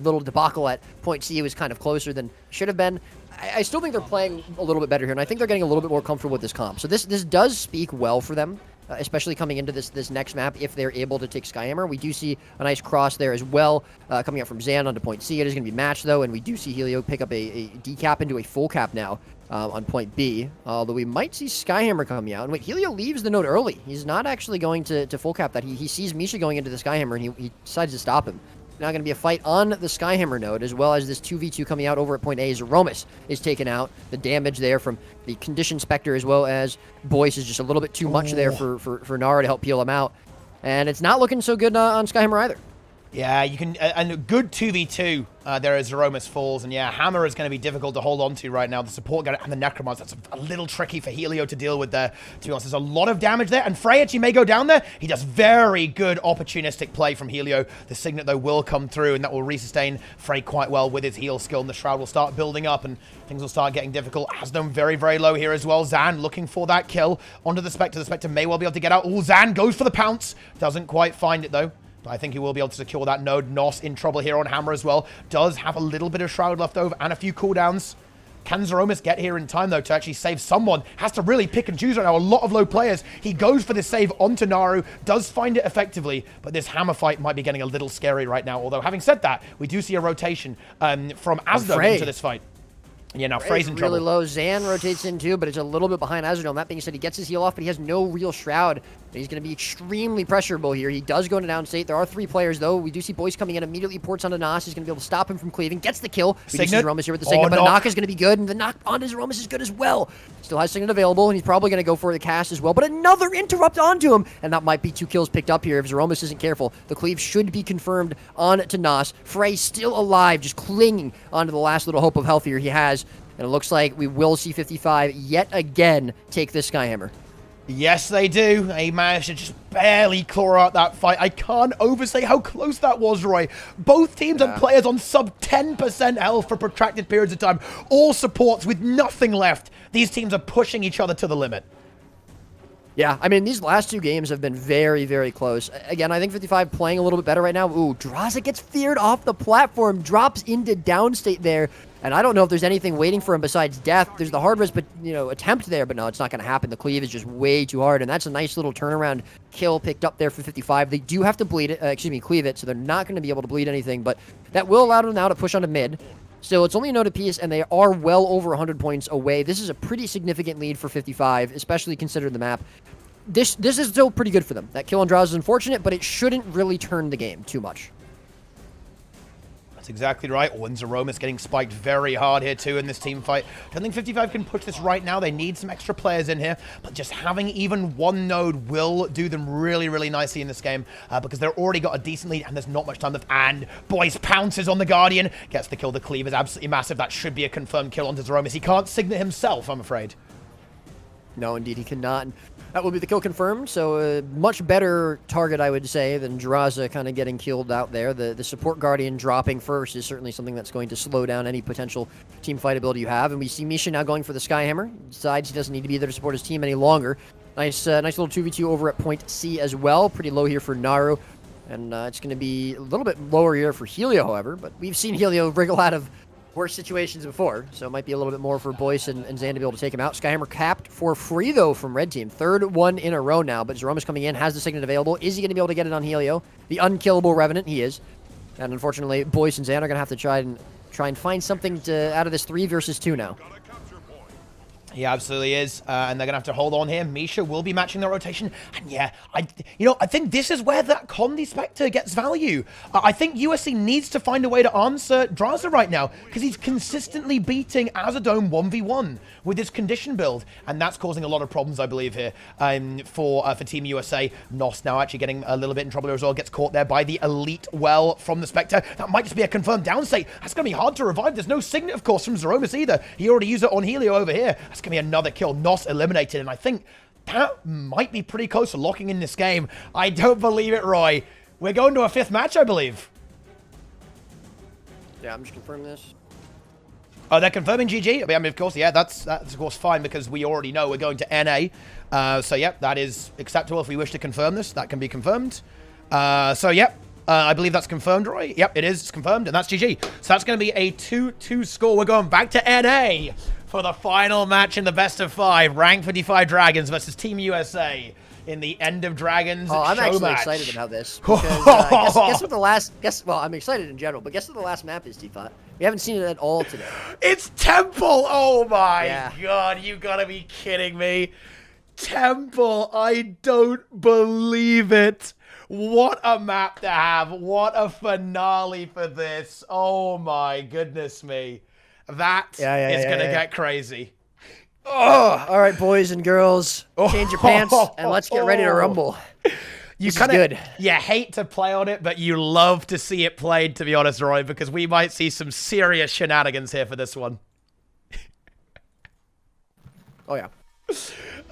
little debacle at point C was kind of closer than should have been. I still think they're playing a little bit better here, and I think they're getting a little bit more comfortable with this comp. So this does speak well for them, especially coming into this next map if they're able to take Skyhammer. We do see a nice cross there as well, coming up from Zan onto point C. It is going to be matched, though, and we do see Helio pick up a decap into a full cap now on point B, although we might see Skyhammer coming out. And wait, Helio leaves the node early. He's not actually going to full cap that. He sees Misha going into the Skyhammer, and he decides to stop him. Now going to be a fight on the Skyhammer node, as well as this 2v2 coming out over at point A. Zeromus is taken out. The damage there from the Condition Spectre, as well as Boyce, is just a little bit too much there for Nara to help peel him out. And it's not looking so good on Skyhammer either. Yeah, you can, and a good 2v2 there as Zeromus falls, and yeah, Hammer is going to be difficult to hold on to right now. The support guy and the Necromancer, that's a little tricky for Helio to deal with there, to be honest. There's a lot of damage there, and Frey actually may go down there. He does very good opportunistic play from Helio. The Signet, though, will come through, and that will resustain Frey quite well with his heal skill, and the Shroud will start building up, and things will start getting difficult. Asdome very, very low here as well. Zan looking for that kill onto the Spectre. The Spectre may well be able to get out. Oh, Zan goes for the pounce. Doesn't quite find it, though. But I think he will be able to secure that node. Nos in trouble here on Hammer as well. Does have a little bit of Shroud left over and a few cooldowns. Can Zeromus get here in time, though, to actually save someone? Has to really pick and choose right now. A lot of low players. He goes for this save onto Naru. Does find it effectively. But this Hammer fight might be getting a little scary right now. Although, having said that, we do see a rotation from Asdome into this fight. Yeah, now Frey's in trouble. Really low. Zan rotates in too, but it's a little bit behind Azrael. That being said, he gets his heal off, but he has no real Shroud. He's going to be extremely pressurable here. He does go into downstate. There are 3 players, though. We do see Boyce coming in, immediately ports onto Nas. He's going to be able to stop him from cleaving. Gets the kill. We do see Zeromus here with the Signet, but a knock is going to be good, and the knock onto Zeromus is good as well. Still has Signet available, and he's probably going to go for the cast as well, but another interrupt onto him, and that might be 2 kills picked up here if Zeromus isn't careful. The cleave should be confirmed onto Nas. Frey still alive, just clinging onto the last little hope of health here he has. And it looks like we will see 55 yet again take this Skyhammer. Yes, they do. They managed to just barely claw out that fight. I can't overstate how close that was, Roy. Both teams had players on sub 10% health for protracted periods of time. All supports with nothing left. These teams are pushing each other to the limit. Yeah, I mean, these last 2 games have been very, very close. Again, I think 55 playing a little bit better right now. Ooh, Draza gets feared off the platform, drops into downstate there. And I don't know if there's anything waiting for him besides death. There's the hard risk, but attempt there, but no, it's not going to happen. The cleave is just way too hard, and that's a nice little turnaround kill picked up there for 55. They do have to cleave it, so they're not going to be able to bleed anything, but that will allow them now to push onto mid. Still, it's only a node apiece, and they are well over 100 points away. This is a pretty significant lead for 55, especially considering the map. This is still pretty good for them. That kill on Draws is unfortunate, but it shouldn't really turn the game too much. That's exactly right. Oh, and Zeromus getting spiked very hard here too in this team fight. I don't think 55 can push this right now. They need some extra players in here, but just having even one node will do them really, really nicely in this game because they've already got a decent lead and there's not much time left. And Boyce pounces on the Guardian, gets the kill. The cleave is absolutely massive. That should be a confirmed kill onto Zeromus. He can't Signet himself, I'm afraid. No, indeed, he cannot. That will be the kill confirmed, so a much better target, I would say, than Draza kind of getting killed out there. The support Guardian dropping first is certainly something that's going to slow down any potential team fight ability you have. And we see Misha now going for the Skyhammer. He decides he doesn't need to be there to support his team any longer. Nice little 2v2 over at point C as well. Pretty low here for Naru. And it's going to be a little bit lower here for Helio, however. But we've seen Helio wriggle out of worse situations before, so it might be a little bit more for Boyce and Zan to be able to take him out. Skyhammer capped for free, though, from Red Team. Third one in a row now, but Jerome is coming in, has the Signet available. Is he going to be able to get it on Helio? The unkillable Revenant, he is. And unfortunately, Boyce and Zan are going to have to try and find something out of this 3 versus 2 now. He absolutely is, and they're gonna have to hold on here. Misha will be matching the rotation, and yeah, I think this is where that Condi Spectre gets value. I think USC needs to find a way to answer Draza right now, because he's consistently beating Azadome 1v1 with his condition build, and that's causing a lot of problems, I believe, here for Team USA. Nos now actually getting a little bit in trouble as well, gets caught there by the Elite Well from the Spectre. That might just be a confirmed downstate. That's gonna be hard to revive. There's no Signet, of course, from Zeromus either. He already used it on Helio over here. That's going to be another kill. Nos eliminated, and I think that might be pretty close to locking in this game. I don't believe it, Roy. We're going to a 5th match, I believe. Yeah, I'm just confirming this. Oh, they're confirming GG? I mean, of course, yeah, that's of course fine, because we already know we're going to NA. So, yeah, that is acceptable. If we wish to confirm this, that can be confirmed. So, yeah. I believe that's confirmed, Roy. Yep, it is. It's confirmed, and that's GG. So that's going to be a 2-2 score. We're going back to NA for the final match in the best of 5. Rank 55 Dragons versus Team USA in the End of Dragons show I'm actually match. excited about this. Because, guess what the last... Well, I'm excited in general, but guess what the last map is, Teapot? We haven't seen it at all today. It's Temple! Oh my god, you gotta be kidding me. Temple, I don't believe it. What a map to have. What a finale for this. Oh my goodness me. That is going to get crazy. Oh, all right, boys and girls. Change your pants and let's get ready to rumble. You kind of good. You hate to play on it, but you love to see it played, to be honest, Roy, because we might see some serious shenanigans here for this one. Oh, yeah.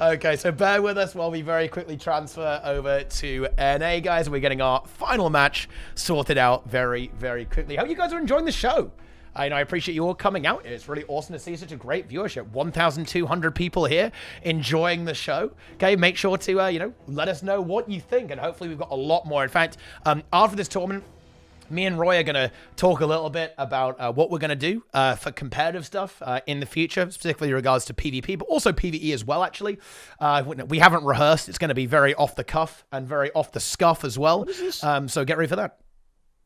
Okay, so bear with us while we very quickly transfer over to NA, guys. We're getting our final match sorted out very, very quickly. Hope you guys are enjoying the show. I appreciate you all coming out. It's really awesome to see such a great viewership. 1,200 people here enjoying the show. Okay, make sure to, let us know what you think, and hopefully we've got a lot more. In fact, after this tournament, me and Roy are going to talk a little bit about what we're going to do for competitive stuff in the future, specifically in regards to PvP, but also PvE as well, actually. We haven't rehearsed. It's going to be very off the cuff and very off the scuff as well. So get ready for that.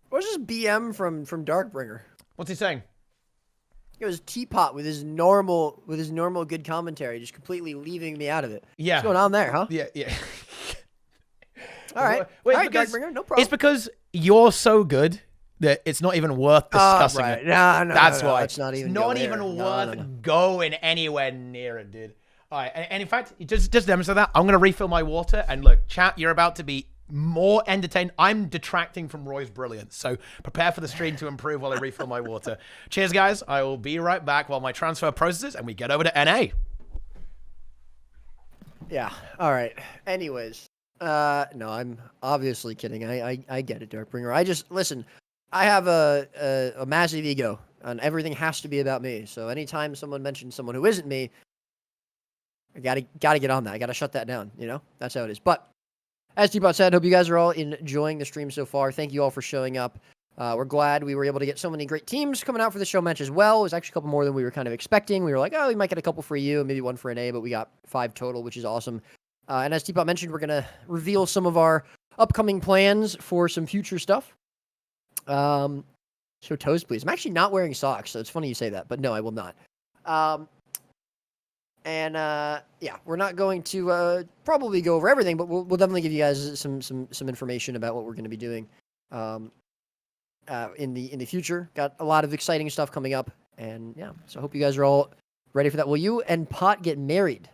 What's this BM from Darkbringer? What's he saying? It was Teapot with his normal good commentary, just completely leaving me out of it. Yeah. What's going on there, huh? Yeah. All right. Wait, all right, Darkbringer, no problem. It's because you're so good that it's not even worth discussing right. it. No, that's why. It's not even worth going anywhere near it, dude. All right, and in fact, just demonstrate that. I'm going to refill my water, and look, chat, you're about to be more entertained. I'm detracting from Roy's brilliance, so prepare for the stream to improve while I refill my water. Cheers, guys. I will be right back while my transfer processes and we get over to NA. Yeah. All right. Anyways, no, I'm obviously kidding. I get it, Darkbringer. Listen. I have a massive ego, and everything has to be about me. So anytime someone mentions someone who isn't me, I gotta get on that. I gotta shut that down. That's how it is. But as Teapot said, hope you guys are all enjoying the stream so far. Thank you all for showing up. We're glad we were able to get so many great teams coming out for the show match as well. It was actually a couple more than we were kind of expecting. We were like, oh, we might get a couple for you, maybe one for an A, but we got 5 total, which is awesome. And as Teapot mentioned, we're going to reveal some of our upcoming plans for some future stuff. Show toes, please. I'm actually not wearing socks, so it's funny you say that, but no, I will not. Yeah, we're not going to probably go over everything, but we'll definitely give you guys some information about what we're going to be doing in the future. Got a lot of exciting stuff coming up, and yeah, so I hope you guys are all ready for that. Will you and Pot get married?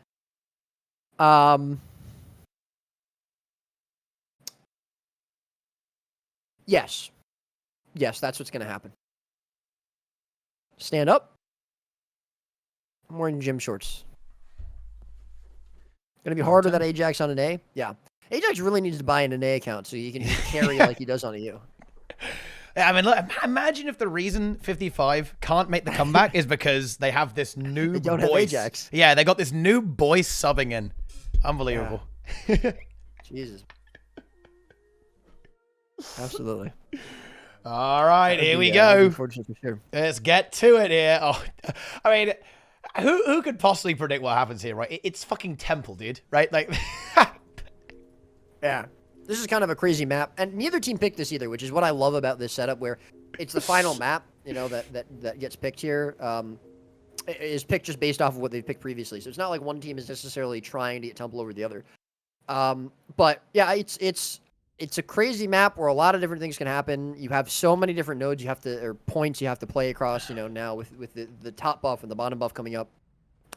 Yes. Yes, that's what's going to happen. Stand up. I'm wearing gym shorts. Gonna be hard with that Ajax on an A? Yeah. Ajax really needs to buy an A account so you can carry like he does on a U. I mean, look, imagine if the reason 55 can't make the comeback is because they have this new They don't have Ajax. Yeah, they got this new boy subbing in. Unbelievable. Yeah. Jesus. Absolutely. All right, here we that'd go. be fortunate for sure. Let's get to it here. Oh, I mean, who could possibly predict what happens here, right? It's fucking Temple, dude, right? Like, Yeah. This is kind of a crazy map, and neither team picked this either, which is what I love about this setup, where it's the final map, you know, that gets picked here. Is picked just based off of what they've picked previously. So it's not like one team is necessarily trying to get Temple over the other. But yeah, it's a crazy map where a lot of different things can happen. You have so many different nodes or points you have to play across, you know, now with the top buff and the bottom buff coming up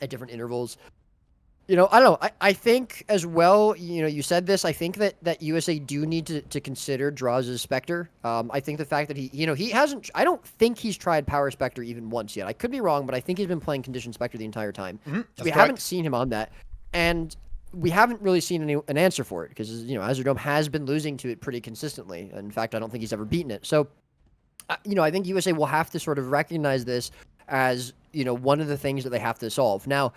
at different intervals. You know, I don't know. I think as well, you know, you said this, I think that USA do need to consider Draws' Spectre. I think the fact that he hasn't, I don't think he's tried Power Spectre even once yet. I could be wrong, but I think he's been playing Condition Spectre the entire time. So we haven't seen him on that. And we haven't really seen an answer for it because, you know, Azurdome has been losing to it pretty consistently. In fact, I don't think he's ever beaten it. So, you know, I think USA will have to sort of recognize this as, you know, one of the things that they have to solve. Now,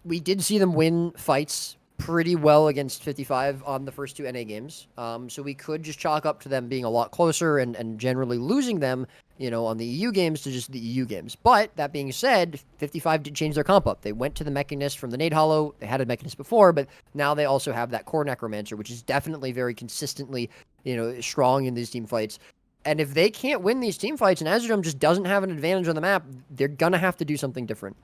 we did see them win fights pretty well against 55 on the first two NA games. So we could just chalk up to them being a lot closer and generally losing them, you know, on the EU games to just the EU games. But that being said, 55 did change their comp up. They went to the Mechanist from the Nade Hollow. They had a Mechanist before, but now they also have that Core Necromancer, which is definitely very consistently, you know, strong in these team fights. And if they can't win these team fights and Azurdome just doesn't have an advantage on the map, they're going to have to do something different.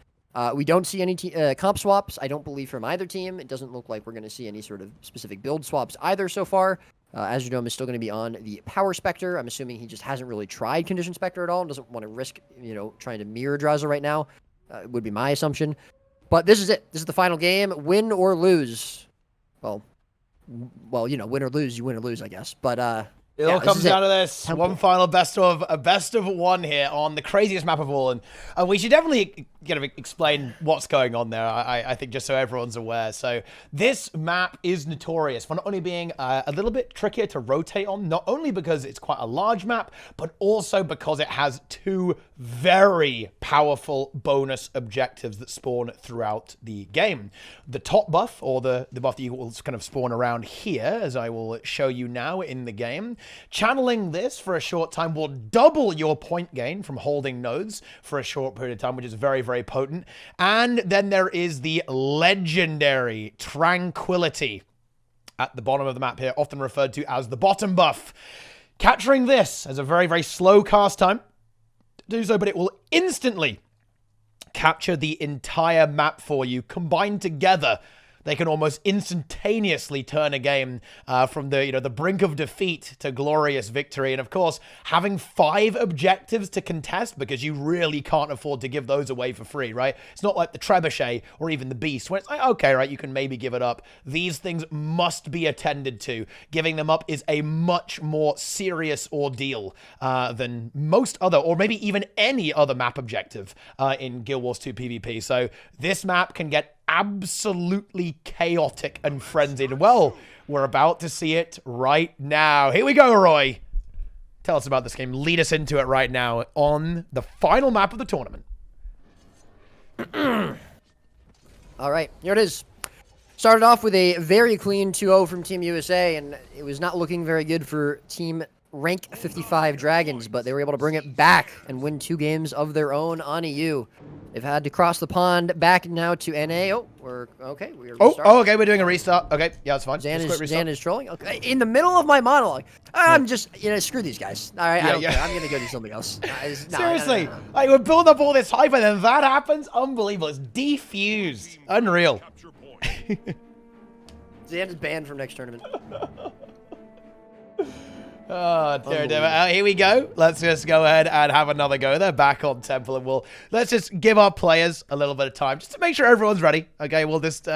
We don't see any comp swaps, I don't believe, from either team. It doesn't look like we're going to see any sort of specific build swaps either so far. Azurdome is still going to be on the Power Spectre. I'm assuming he just hasn't really tried Condition Spectre at all and doesn't want to risk, you know, trying to mirror Draza right now, would be my assumption. But this is it. This is the final game. Win or lose. Well, you know, win or lose, you win or lose, I guess. But it all comes down to this. One final best of one here on the craziest map of all. And we should definitely explain what's going on there, I think, just so everyone's aware. So this map is notorious for not only being a little bit trickier to rotate on, not only because it's quite a large map, but also because it has two very powerful bonus objectives that spawn throughout the game. The top buff, or the buff that you will kind of spawn around here, as I will show you now in the game. Channeling this for a short time will double your point gain from holding nodes for a short period of time, which is very, very potent. And then there is the legendary Tranquility at the bottom of the map here, often referred to as the bottom buff. Capturing this as a very, very slow cast time to do so, but it will instantly capture the entire map for you. Combined together, they can almost instantaneously turn a game from the brink of defeat to glorious victory. And of course, having 5 objectives to contest, because you really can't afford to give those away for free, right? It's not like the Trebuchet or even the Beast, where it's like, okay, right, you can maybe give it up. These things must be attended to. Giving them up is a much more serious ordeal than most other, or maybe even any other map objective in Guild Wars 2 PvP. So this map can get absolutely chaotic and frenzied. Well, we're about to see it right now. Here we go, Roy. Tell us about this game. Lead us into it right now on the final map of the tournament. All right, here it is. Started off with a very clean 2-0 from Team USA, and it was not looking very good for Team Rank 55 Dragons, but they were able to bring it back and win 2 games of their own on EU. They've had to cross the pond back now to NA. Oh, we're okay. Okay, we're doing a restart. Okay, yeah, that's fine. Zan is trolling. Okay, in the middle of my monologue, I'm just, screw these guys. All right, I don't care. I'm gonna go do something else. Seriously, like we're building up all this hype, and then that happens. Unbelievable. It's defused. Unreal. Zan is banned from next tournament. Oh, dear, dear. Here we go. Let's just go ahead and have another go. They're back on Temple, and let's just give our players a little bit of time just to make sure everyone's ready. Okay, we'll just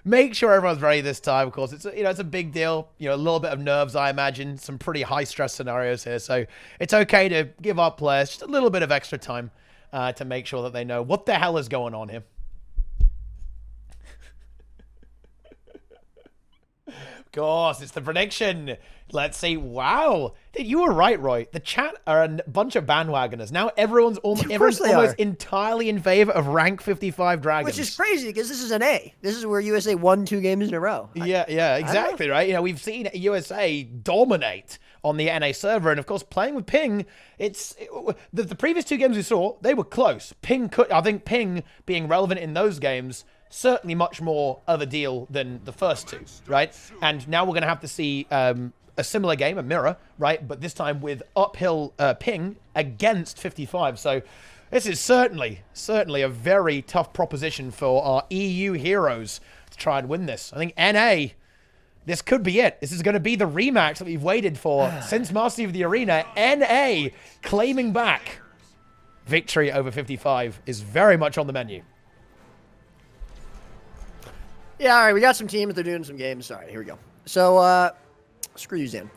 make sure everyone's ready this time. Of course, it's a big deal. A little bit of nerves, I imagine. Some pretty high stress scenarios here, so it's okay to give our players just a little bit of extra time to make sure that they know what the hell is going on here. Of course, it's the prediction. Let's see. Wow. Dude, you were right, Roy. The chat are a bunch of bandwagoners. Now everyone's almost entirely in favor of rank 55 Dragons. Which is crazy because this is an A. This is where USA won 2 games in a row. Yeah, exactly, right? You know, we've seen USA dominate on the NA server, and of course, playing with Ping, the previous 2 games we saw, they were close. I think Ping being relevant in those games, certainly much more of a deal than the first 2, right? And now we're going to have to see a similar game, a mirror, right? But this time with uphill Ping against 55. So this is certainly a very tough proposition for our EU heroes to try and win this. I think NA, this could be it. This is going to be the rematch that we've waited for since Mastery of the Arena. NA claiming back victory over 55 is very much on the menu. Yeah, all right, we got some teams. They're doing some games. All right, here we go. So, screw you, Zan.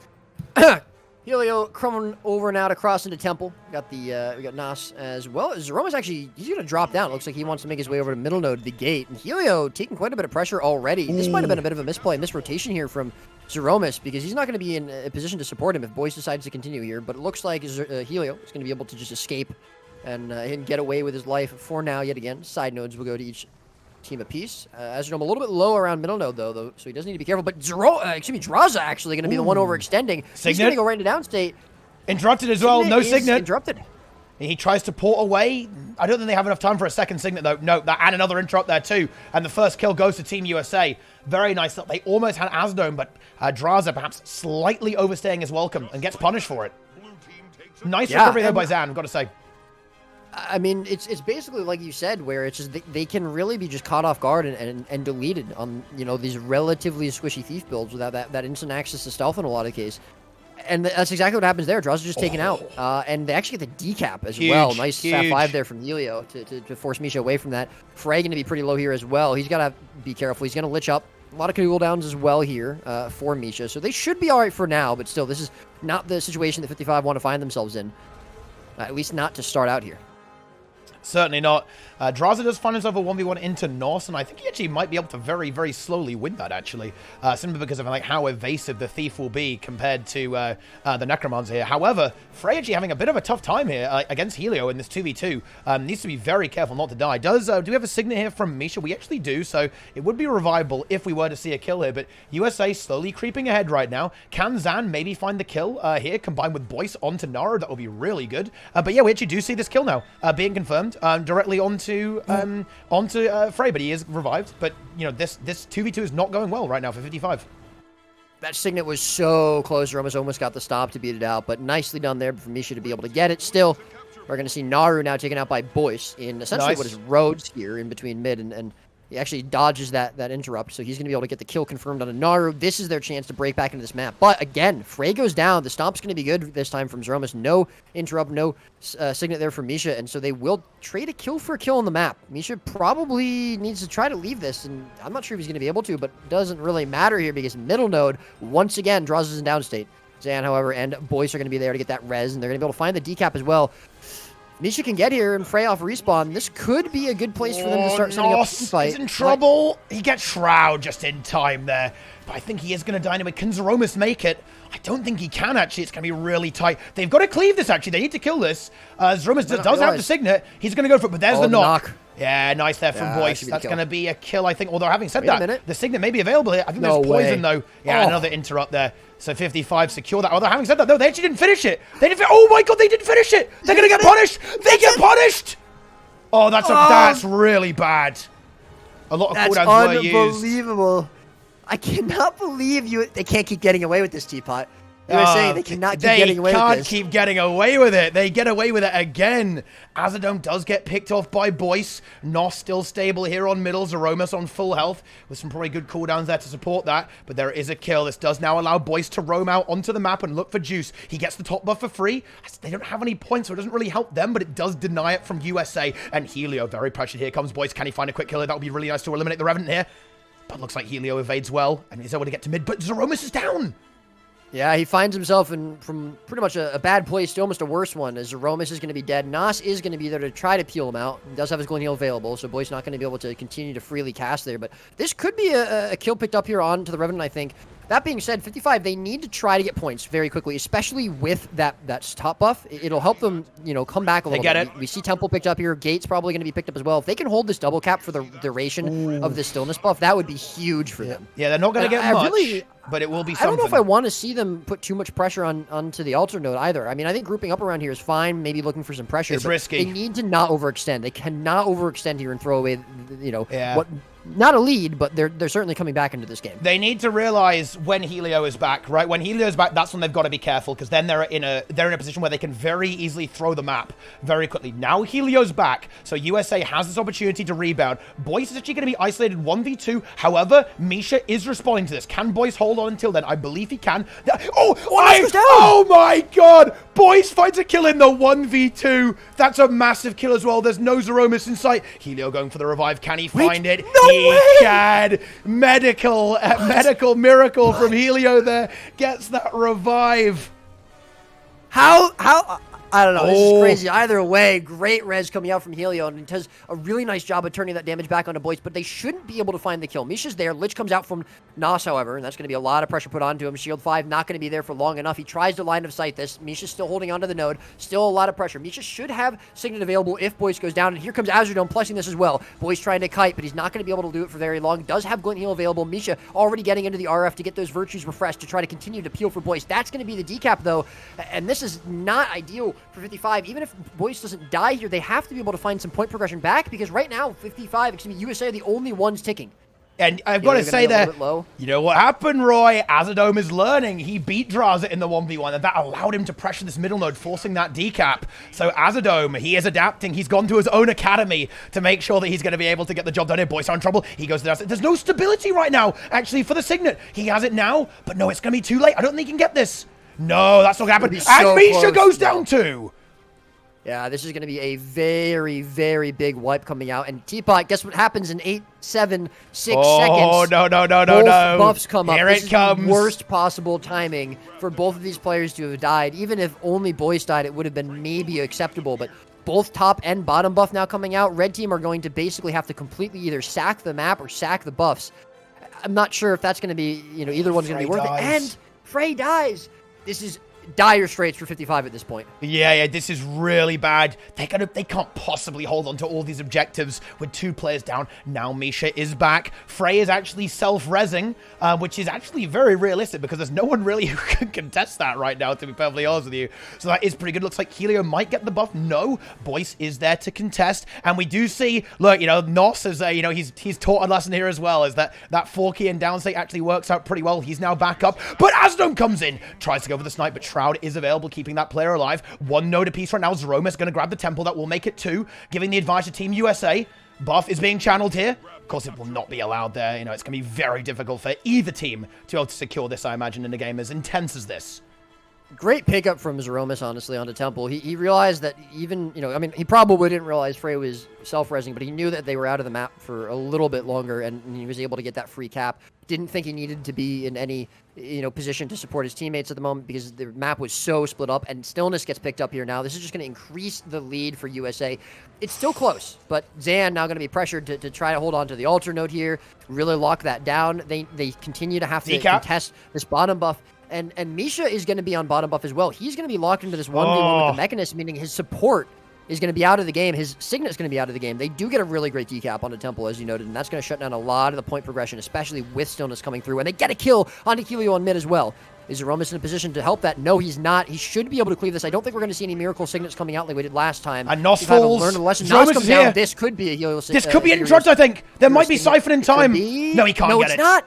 Helio coming over now to cross into Temple. Got the we got Nas as well. Zeroma's actually, he's going to drop down. It looks like he wants to make his way over to middle node, the gate. And Helio taking quite a bit of pressure already. This might have been a bit of a misrotation here from Zeromas because he's not going to be in a position to support him if Boyce decides to continue here. But it looks like Helio is going to be able to just escape and get away with his life for now yet again. Side nodes will go to each team apiece. Azernome a little bit low around middle node though, so he does need to be careful. But Draza actually going to be the one overextending. He's going to go right into downstate. Interrupted as well. No Signet. Interrupted. He tries to port away. I don't think they have enough time for a second Signet though. No, and another interrupt there too. And the first kill goes to Team USA. Very nice. They almost had Azernome, but Draza perhaps slightly overstaying his welcome and gets punished for it. Nice recovery though by Zan, I've got to say. I mean, it's basically like you said, where it's just they can really be just caught off guard and deleted on, you know, these relatively squishy thief builds without that instant access to stealth in a lot of cases. And that's exactly what happens there. Draws are just taken out. And they actually get the decap as well. Nice Sat 5 there from Helio to force Misha away from that. Frey going to be pretty low here as well. He's got to be careful. He's going to lich up. A lot of cooldowns as well here for Misha. So they should be all right for now. But still, this is not the situation that 55 want to find themselves in. At least not to start out here. Certainly not. Draza does find himself a 1v1 into Norse, and I think he actually might be able to very, very slowly win that, actually. Simply because of like how evasive the Thief will be compared to the Necromancer here. However, Frey actually having a bit of a tough time here against Helio in this 2v2. Needs to be very careful not to die. Do we have a Signet here from Misha? We actually do, so it would be revivable if we were to see a kill here, but USA slowly creeping ahead right now. Can Zan maybe find the kill here, combined with Boyce onto Nara? That would be really good. But yeah, we actually do see this kill now being confirmed. Directly onto Frey, but he is revived. But you know, this 2v2 is not going well right now for 55. That Signet was so close. Romas almost got the stop to beat it out, but nicely done there for Misha to be able to get it. Still, we're going to see Naru now taken out by Boyce in essentially what is roads here in between mid, and he actually dodges that interrupt, so he's going to be able to get the kill confirmed on a Naru. This is their chance to break back into this map. But again, Frey goes down. The stomp's going to be good this time from Zeromas. No interrupt, no Signet there for Misha, and so they will trade a kill for a kill on the map. Misha probably needs to try to leave this, and I'm not sure if he's going to be able to, but it doesn't really matter here because middle node, once again, draws us in downstate. Zan, however, and Boyce are going to be there to get that res, and they're going to be able to find the decap as well. Misha can get here and Frey off respawn. This could be a good place for them to start setting up a fight. He's in trouble. He gets Shroud just in time there. But I think he is going to dynamite. Can Zeromas make it? I don't think he can, actually. It's going to be really tight. They've got to cleave this, actually. They need to kill this. Zeromas does have the Signet. He's going to go for it, but there's the knock. Yeah, nice there from Boyce. That's going to be a kill, I think. Although, having said that, the Signet may be available here. I think there's poison, though. Yeah, another interrupt there. So 55 secure that. Although, having said that, though, they actually didn't finish it. Oh, my God, they didn't finish it. They're going to get punished. They get punished. Oh, that's really bad. A lot of cooldowns were used. That's unbelievable. I cannot believe they can't keep getting away with this, Teapot. You were saying they cannot keep getting away with this. They can't keep getting away with it. They get away with it again. Azernome does get picked off by Boyce. Nos still stable here on middle. Zeromas on full health with some probably good cooldowns there to support that. But there is a kill. This does now allow Boyce to roam out onto the map and look for juice. He gets the top buff for free. They don't have any points, so it doesn't really help them, but it does deny it from USA. And Helio very pressured. Here comes Boyce. Can he find a quick killer? That would be really nice to eliminate the Revenant here. But looks like Helio evades well and he's able to get to mid. But Zeromas is down. Yeah, he finds himself from pretty much a bad place to almost a worse one, as Zeromas is going to be dead. Nas is going to be there to try to peel him out. He does have his Golden Heal available, so Boy's not going to be able to continue to freely cast there. But this could be a kill picked up here on to the Revenant, I think. That being said, 55, they need to try to get points very quickly, especially with that top buff. It'll help them, come back a little bit. We see Temple picked up here. Gate's probably going to be picked up as well. If they can hold this double cap for the duration of the stillness buff, that would be huge for them. Yeah, they're not going to get much, but it will be something. I don't know if I want to see them put too much pressure onto the altar node either. I mean, I think grouping up around here is fine, maybe looking for some pressure. It's risky. They need to not overextend. They cannot overextend here and throw away, what... Not a lead, but they're certainly coming back into this game. They need to realize when Helio is back, right? When Helio is back, that's when they've got to be careful, because then they're in a position where they can very easily throw the map very quickly. Now Helio's back, so USA has this opportunity to rebound. Boyce is actually going to be isolated 1v2. However, Misha is responding to this. Can Boyce hold on until then? I believe he can. Oh my god! Boyce finds a kill in the 1v2. That's a massive kill as well. There's no Zeromus in sight. Helio going for the revive. Can he find it? He can. Medical miracle from Helio there. Gets that revive. How I don't know. This is crazy. Either way, great res coming out from Helio, and he does a really nice job of turning that damage back onto Boyce, but they shouldn't be able to find the kill. Misha's there. Lich comes out from Nos, however, and that's going to be a lot of pressure put onto him. Shield 5 not going to be there for long enough. He tries to line of sight this. Misha's still holding onto the node. Still a lot of pressure. Misha should have Signet available if Boyce goes down, and here comes Azurdome plussing this as well. Boyce trying to kite, but he's not going to be able to do it for very long. Does have Glint Heal available. Misha already getting into the RF to get those virtues refreshed to try to continue to peel for Boyce. That's going to be the decap, though, and this is not ideal for 55. Even if Boyce doesn't die here, they have to be able to find some point progression back, because right now, USA are the only ones ticking. And I've got to say there, you know what happened, Roy? Azurdome is learning. He beat Draza in the 1v1, and that allowed him to pressure this middle node, forcing that decap. So Azurdome, he is adapting. He's gone to his own academy to make sure that he's going to be able to get the job done here. Boyce are in trouble. He goes to the outside. There's no stability right now, actually, for the Signet. He has it now, but no, it's going to be too late. I don't think he can get this. No, that's not going to happen. And Misha goes down too. Yeah, this is going to be a very, very big wipe coming out. And Teapot, guess what happens in 8, 7, 6 seconds? Oh, no. Both buffs come up. Here this it comes. The worst possible timing for both of these players to have died. Even if only Boyce died, it would have been maybe acceptable. But both top and bottom buff now coming out. Red team are going to basically have to completely either sack the map or sack the buffs. I'm not sure if that's going to be, either one's going to be worth it. And Frey dies. This is dire straits for 55 at this point. Yeah, this is really bad. They can't possibly hold on to all these objectives with 2 players down. Now Misha is back. Frey is actually self-rezzing, which is actually very realistic, because there's no one really who can contest that right now, to be perfectly honest with you. So that is pretty good. Looks like Helio might get the buff. No, Boyce is there to contest. And we do see, look, Nos is, he's taught a lesson here as well, is that 4-key and down state actually works out pretty well. He's now back up, but Azurdome comes in, tries to go for the snipe, but Shroud is available, keeping that player alive. 1 node apiece right now. Zeromus going to grab the temple. That will make it 2, giving the advantage to Team USA. Buff is being channeled here. Of course, it will not be allowed there. It's going to be very difficult for either team to be able to secure this, I imagine, in a game as intense as this. Great pickup from Zeromus, honestly, onto Temple. He realized that even, he probably didn't realize Frey was self-resing, but he knew that they were out of the map for a little bit longer, and he was able to get that free cap. Didn't think he needed to be in any, position to support his teammates at the moment, because the map was so split up, and Stillness gets picked up here now. This is just going to increase the lead for USA. It's still close, but Zan now going to be pressured to try to hold on to the altar node here, really lock that down. They continue to have to contest this bottom buff. And Misha is going to be on bottom buff as well. He's going to be locked into this 1v1 with the Mechanist, meaning his support is going to be out of the game. His Signet is going to be out of the game. They do get a really great decap on the Temple, as you noted, and that's going to shut down a lot of the point progression, especially with Stillness coming through. And they get a kill onto Helio on mid as well. Is Zeromus in a position to help that? No, he's not. He should be able to cleave this. I don't think we're going to see any miracle Signets coming out like we did last time. And Nos falls. Learned a lesson. Nos comes down. This could be a Helio. This could be Intrudged, I think. There might be Siphon in time. No, he can't get it. No, it's not.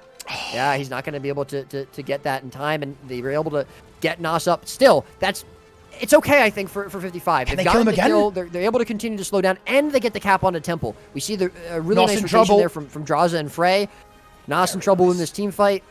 Yeah, he's not going to be able to get that in time, and they were able to get Nos up. Still, it's okay, I think, for 55. Can they kill him again? Kill, they're able to continue to slow down, and they get the cap on the Temple. We see the really nice rotation there from Draza and Frey. Nos in trouble in this team fight,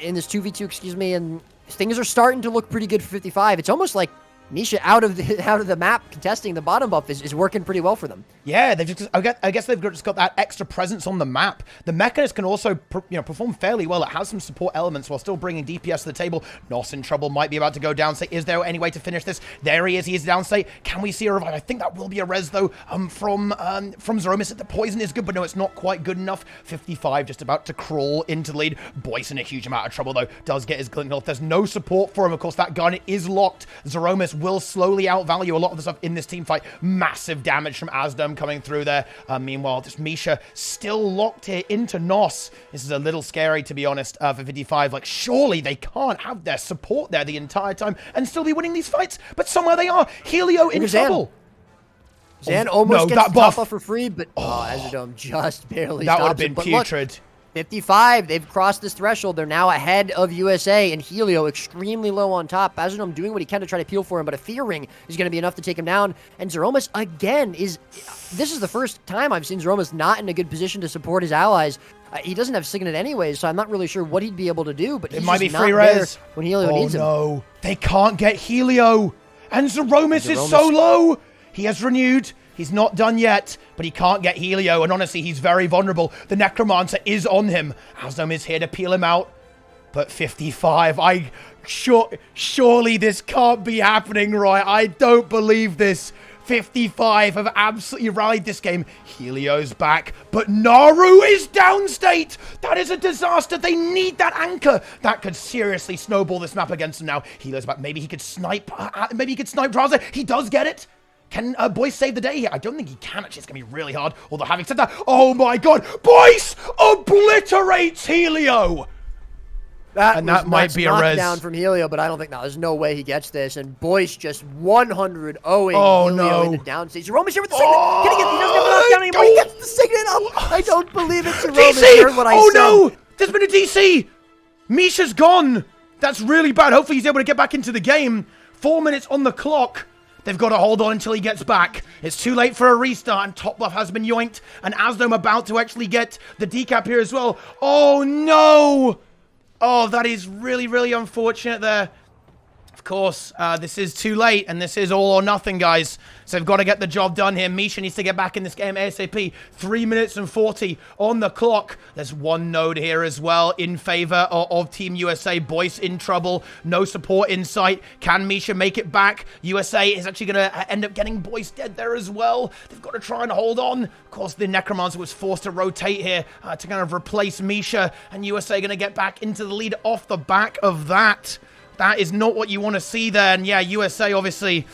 in this 2v2, excuse me, and things are starting to look pretty good for 55. It's almost like Misha out of the map contesting the bottom buff is working pretty well for them. Yeah, I guess they've just got that extra presence on the map. The Mechanist can also perform fairly well. It has some support elements while still bringing DPS to the table. Nos in trouble, might be about to go down state. Is there any way to finish this? There he is down state. Can we see a revive? I think that will be a res though from Zeromus. The poison is good, but no, it's not quite good enough. 55 just about to crawl into the lead. Boyce in a huge amount of trouble though. Does get his glint health. There's no support for him. Of course, that gun is locked. Zeromus will slowly outvalue a lot of the stuff in this team fight. Massive damage from Asdom coming through there. Meanwhile, just Misha still locked here into Nos. This is a little scary, to be honest, for 55. Like, surely they can't have their support there the entire time and still be winning these fights, but somewhere they are. Helio in trouble. Zan almost gets the top buff for free, but Azadome just barely stops. That would have been putrid. Look, 55, they've crossed this threshold. They're now ahead of USA, and Helio extremely low on top. Azadome doing what he can to try to peel for him, but a Fear Ring is going to be enough to take him down. And Zeromus, again, this is the first time I've seen Zeromus not in a good position to support his allies. He doesn't have Signet anyways, so I'm not really sure what he'd be able to do, but he's just not there when Helio needs him. Oh, no. They can't get Helio, and Zeromus is so low. He has renewed. He's not done yet, but he can't get Helio, and honestly, he's very vulnerable. The Necromancer is on him. Asdome is here to peel him out, but 55, surely this can't be happening, right? I don't believe this. 55 have absolutely rallied this game. Helio's back, but Naru is downstate. That is a disaster. They need that anchor. That could seriously snowball this map against them now. Helio's back. Maybe he could snipe. Maybe he could snipe Draza. He does get it. Can Boyce save the day here? I don't think he can, actually. It's going to be really hard. Although, having said that, oh my god, Boyce obliterates Helio! That might be a res. Down from Helio, but I don't think, no, there's no way he gets this. And Boyce just 100-0ing Helio in the downstage. Zeromus here with the Signet. Can he get, he doesn't have enough down anymore. He gets the Signet up. I don't believe it. Zeromus heard what I said. No! There's been a DC! Misha's gone. That's really bad. Hopefully he's able to get back into the game. 4 minutes on the clock. They've got to hold on until he gets back. It's too late for a restart, and top buff has been yoinked. And Asdome about to actually get the decap here as well. Oh, no! Oh, that is really, really unfortunate there. Of course, this is too late, and this is all or nothing, guys. So they've got to get the job done here. Misha needs to get back in this game ASAP. 3 minutes and 40 on the clock. There's one node here as well in favor of Team USA. Boyce in trouble. No support in sight. Can Misha make it back? USA is actually going to end up getting Boyce dead there as well. They've got to try and hold on. Of course, the Necromancer was forced to rotate here to kind of replace Misha. And USA going to get back into the lead off the back of that. That is not what you want to see there. And yeah, USA obviously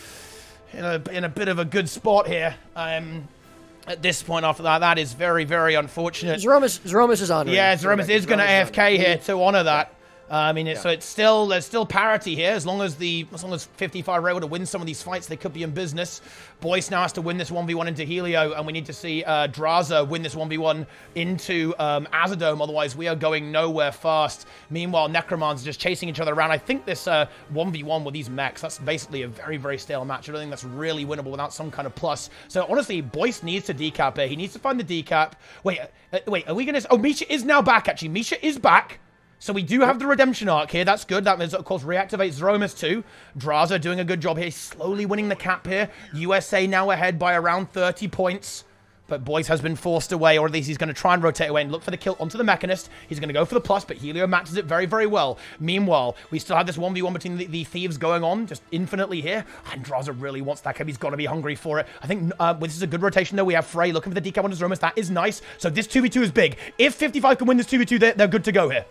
in a bit of a good spot here. At this point after that, that is very, very unfortunate. Zeromus is on. Yeah, Zeromus is going to AFK here to honor that. I mean, so it's still, there's still parity here. As long as 55 are able to win some of these fights, they could be in business. Boyce now has to win this 1v1 into Helio, and we need to see Draza win this 1v1 into Azadome. Otherwise, we are going nowhere fast. Meanwhile, Necromancer just chasing each other around. I think this 1v1 with these mechs, that's basically a very, very stale match. I don't think that's really winnable without some kind of plus. So honestly, Boyce needs to decap here. He needs to find the decap. Wait, are we going to... Oh, Misha is now back, actually. Misha is back. So we do have the redemption arc here. That's good. That means, of course, reactivates Zeromus too. Draza doing a good job here. Slowly winning the cap here. USA now ahead by around 30 points. But Boyce has been forced away, or at least he's going to try and rotate away and look for the kill onto the Mechanist. He's going to go for the plus, but Helio matches it very, very well. Meanwhile, we still have this 1v1 between the thieves going on, just infinitely here. And Draza really wants that cap. He's got to be hungry for it. I think this is a good rotation, though. We have Frey looking for the decap on Zeromus. That is nice. So this 2v2 is big. If 55 can win this 2v2, they're good to go here.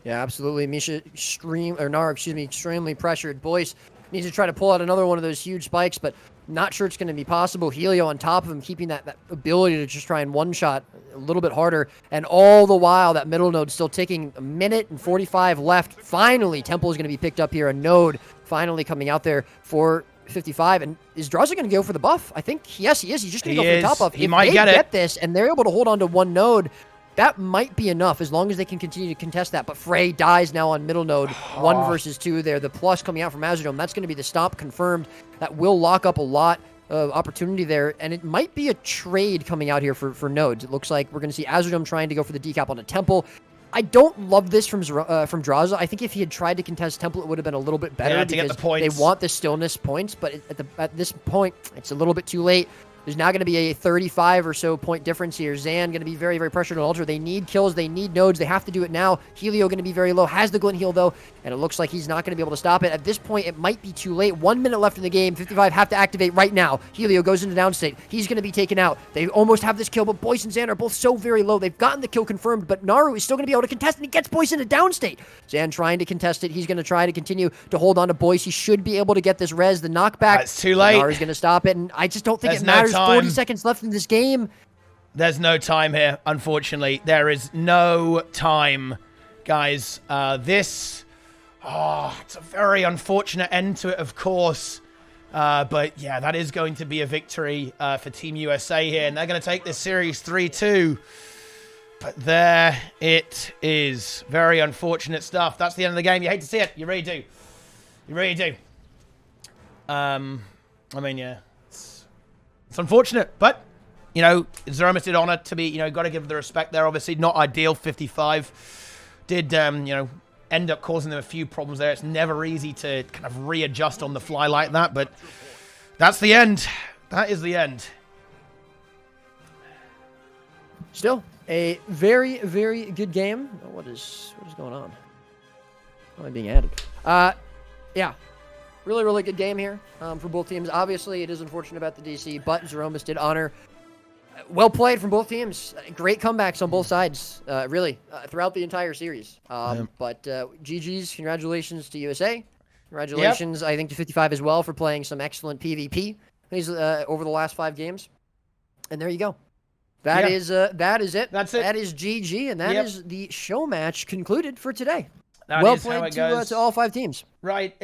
Yeah, absolutely. Misha extremely pressured. Boyce needs to try to pull out another one of those huge spikes, but not sure it's going to be possible. Helio on top of him, keeping that ability to just try and one-shot a little bit harder. And all the while, that middle node still ticking. 1 minute and 45 left. Finally, Temple is going to be picked up here. A node finally coming out there for 55. And is Draza going to go for the buff? I think, yes, he is. He's just going to go for the top buff. He might get this, and they're able to hold on to one node, that might be enough as long as they can continue to contest that. But Frey dies now on middle node. 1 versus 2 there. The plus coming out from Azadome. That's going to be the stop confirmed. That will lock up a lot of opportunity there. And it might be a trade coming out here for nodes. It looks like we're going to see Azadome trying to go for the decap on a Temple. I don't love this from Draza. I think if he had tried to contest Temple, it would have been a little bit better to get the because points. they want the stillness points, but at this point, it's a little bit too late. There's now going to be a 35 or so point difference here. Zan going to be very, very pressured on Ultra. They need kills. They need nodes. They have to do it now. Helio going to be very low. Has the Glint heal, though, and it looks like he's not going to be able to stop it. At this point, it might be too late. 1 minute left in the game. 55 have to activate right now. Helio goes into downstate. He's going to be taken out. They almost have this kill, but Boyce and Zan are both so very low. They've gotten the kill confirmed, but Naru is still going to be able to contest, and he gets Boyce into downstate. Zan trying to contest it. He's going to try to continue to hold on to Boyce. He should be able to get this res. The knockback. It's too late. Naru's going to stop it, and I just don't think There's it matters. no 40 seconds left in this game. There's no time here, unfortunately. There is no time, guys. It's a very unfortunate end to it, of course. But yeah, that is going to be a victory for Team USA here, and they're going to take this series 3-2. But there it is. Very unfortunate stuff. That's the end of the game. You hate to see it. You really do. You really do. I mean, yeah. It's unfortunate, but... You know, Zeromus did honor to be, got to give the respect there. Obviously, not ideal. 55 did, end up causing them a few problems there. It's never easy to kind of readjust on the fly like that, but that's the end. That is the end. Still, a very, very good game. What is going on? Am I being added? Yeah. Really, really good game here for both teams. Obviously, it is unfortunate about the DC, but Zeromus did honor. Well played from both teams. Great comebacks on both sides, really, throughout the entire series. But GG's, congratulations to USA. Congratulations, I think, to 55 as well for playing some excellent PvP over the last 5 games. And there you go. That is it. That's it. That is GG, and that is the show match concluded for today. Well played to all 5 teams. Right,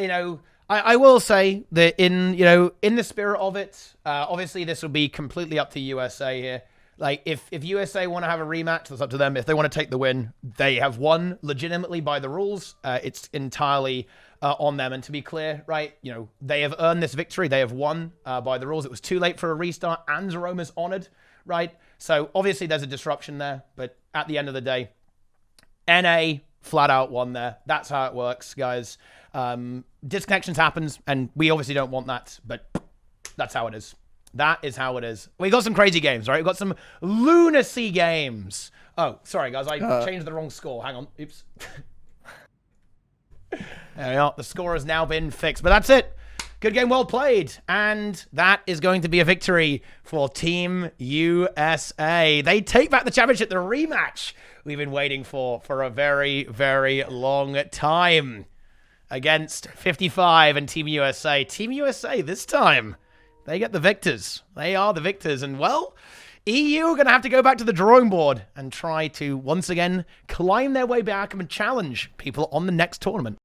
I will say that in the spirit of it, obviously this will be completely up to USA here. Like, if USA want to have a rematch, that's up to them. If they want to take the win, they have won legitimately by the rules. It's entirely on them. And to be clear, right, they have earned this victory. They have won by the rules. It was too late for a restart, and Zeromus honored, right? So obviously there's a disruption there, but at the end of the day, NA flat out won there. That's how it works, guys. Disconnections happens, and we obviously don't want that, but that's how it is. That is how it is. We got some crazy games, right? We got some lunacy games. Oh, sorry, guys. I changed the wrong score. Hang on. Oops. There we are. The score has now been fixed, but that's it. Good game, well played. And that is going to be a victory for Team USA. They take back the championship, the rematch we've been waiting for a very, very long time. Against 55 and Team USA. Team USA this time, they get the victors. They are the victors. And, well, EU are going to have to go back to the drawing board and try to, once again, climb their way back and challenge people on the next tournament.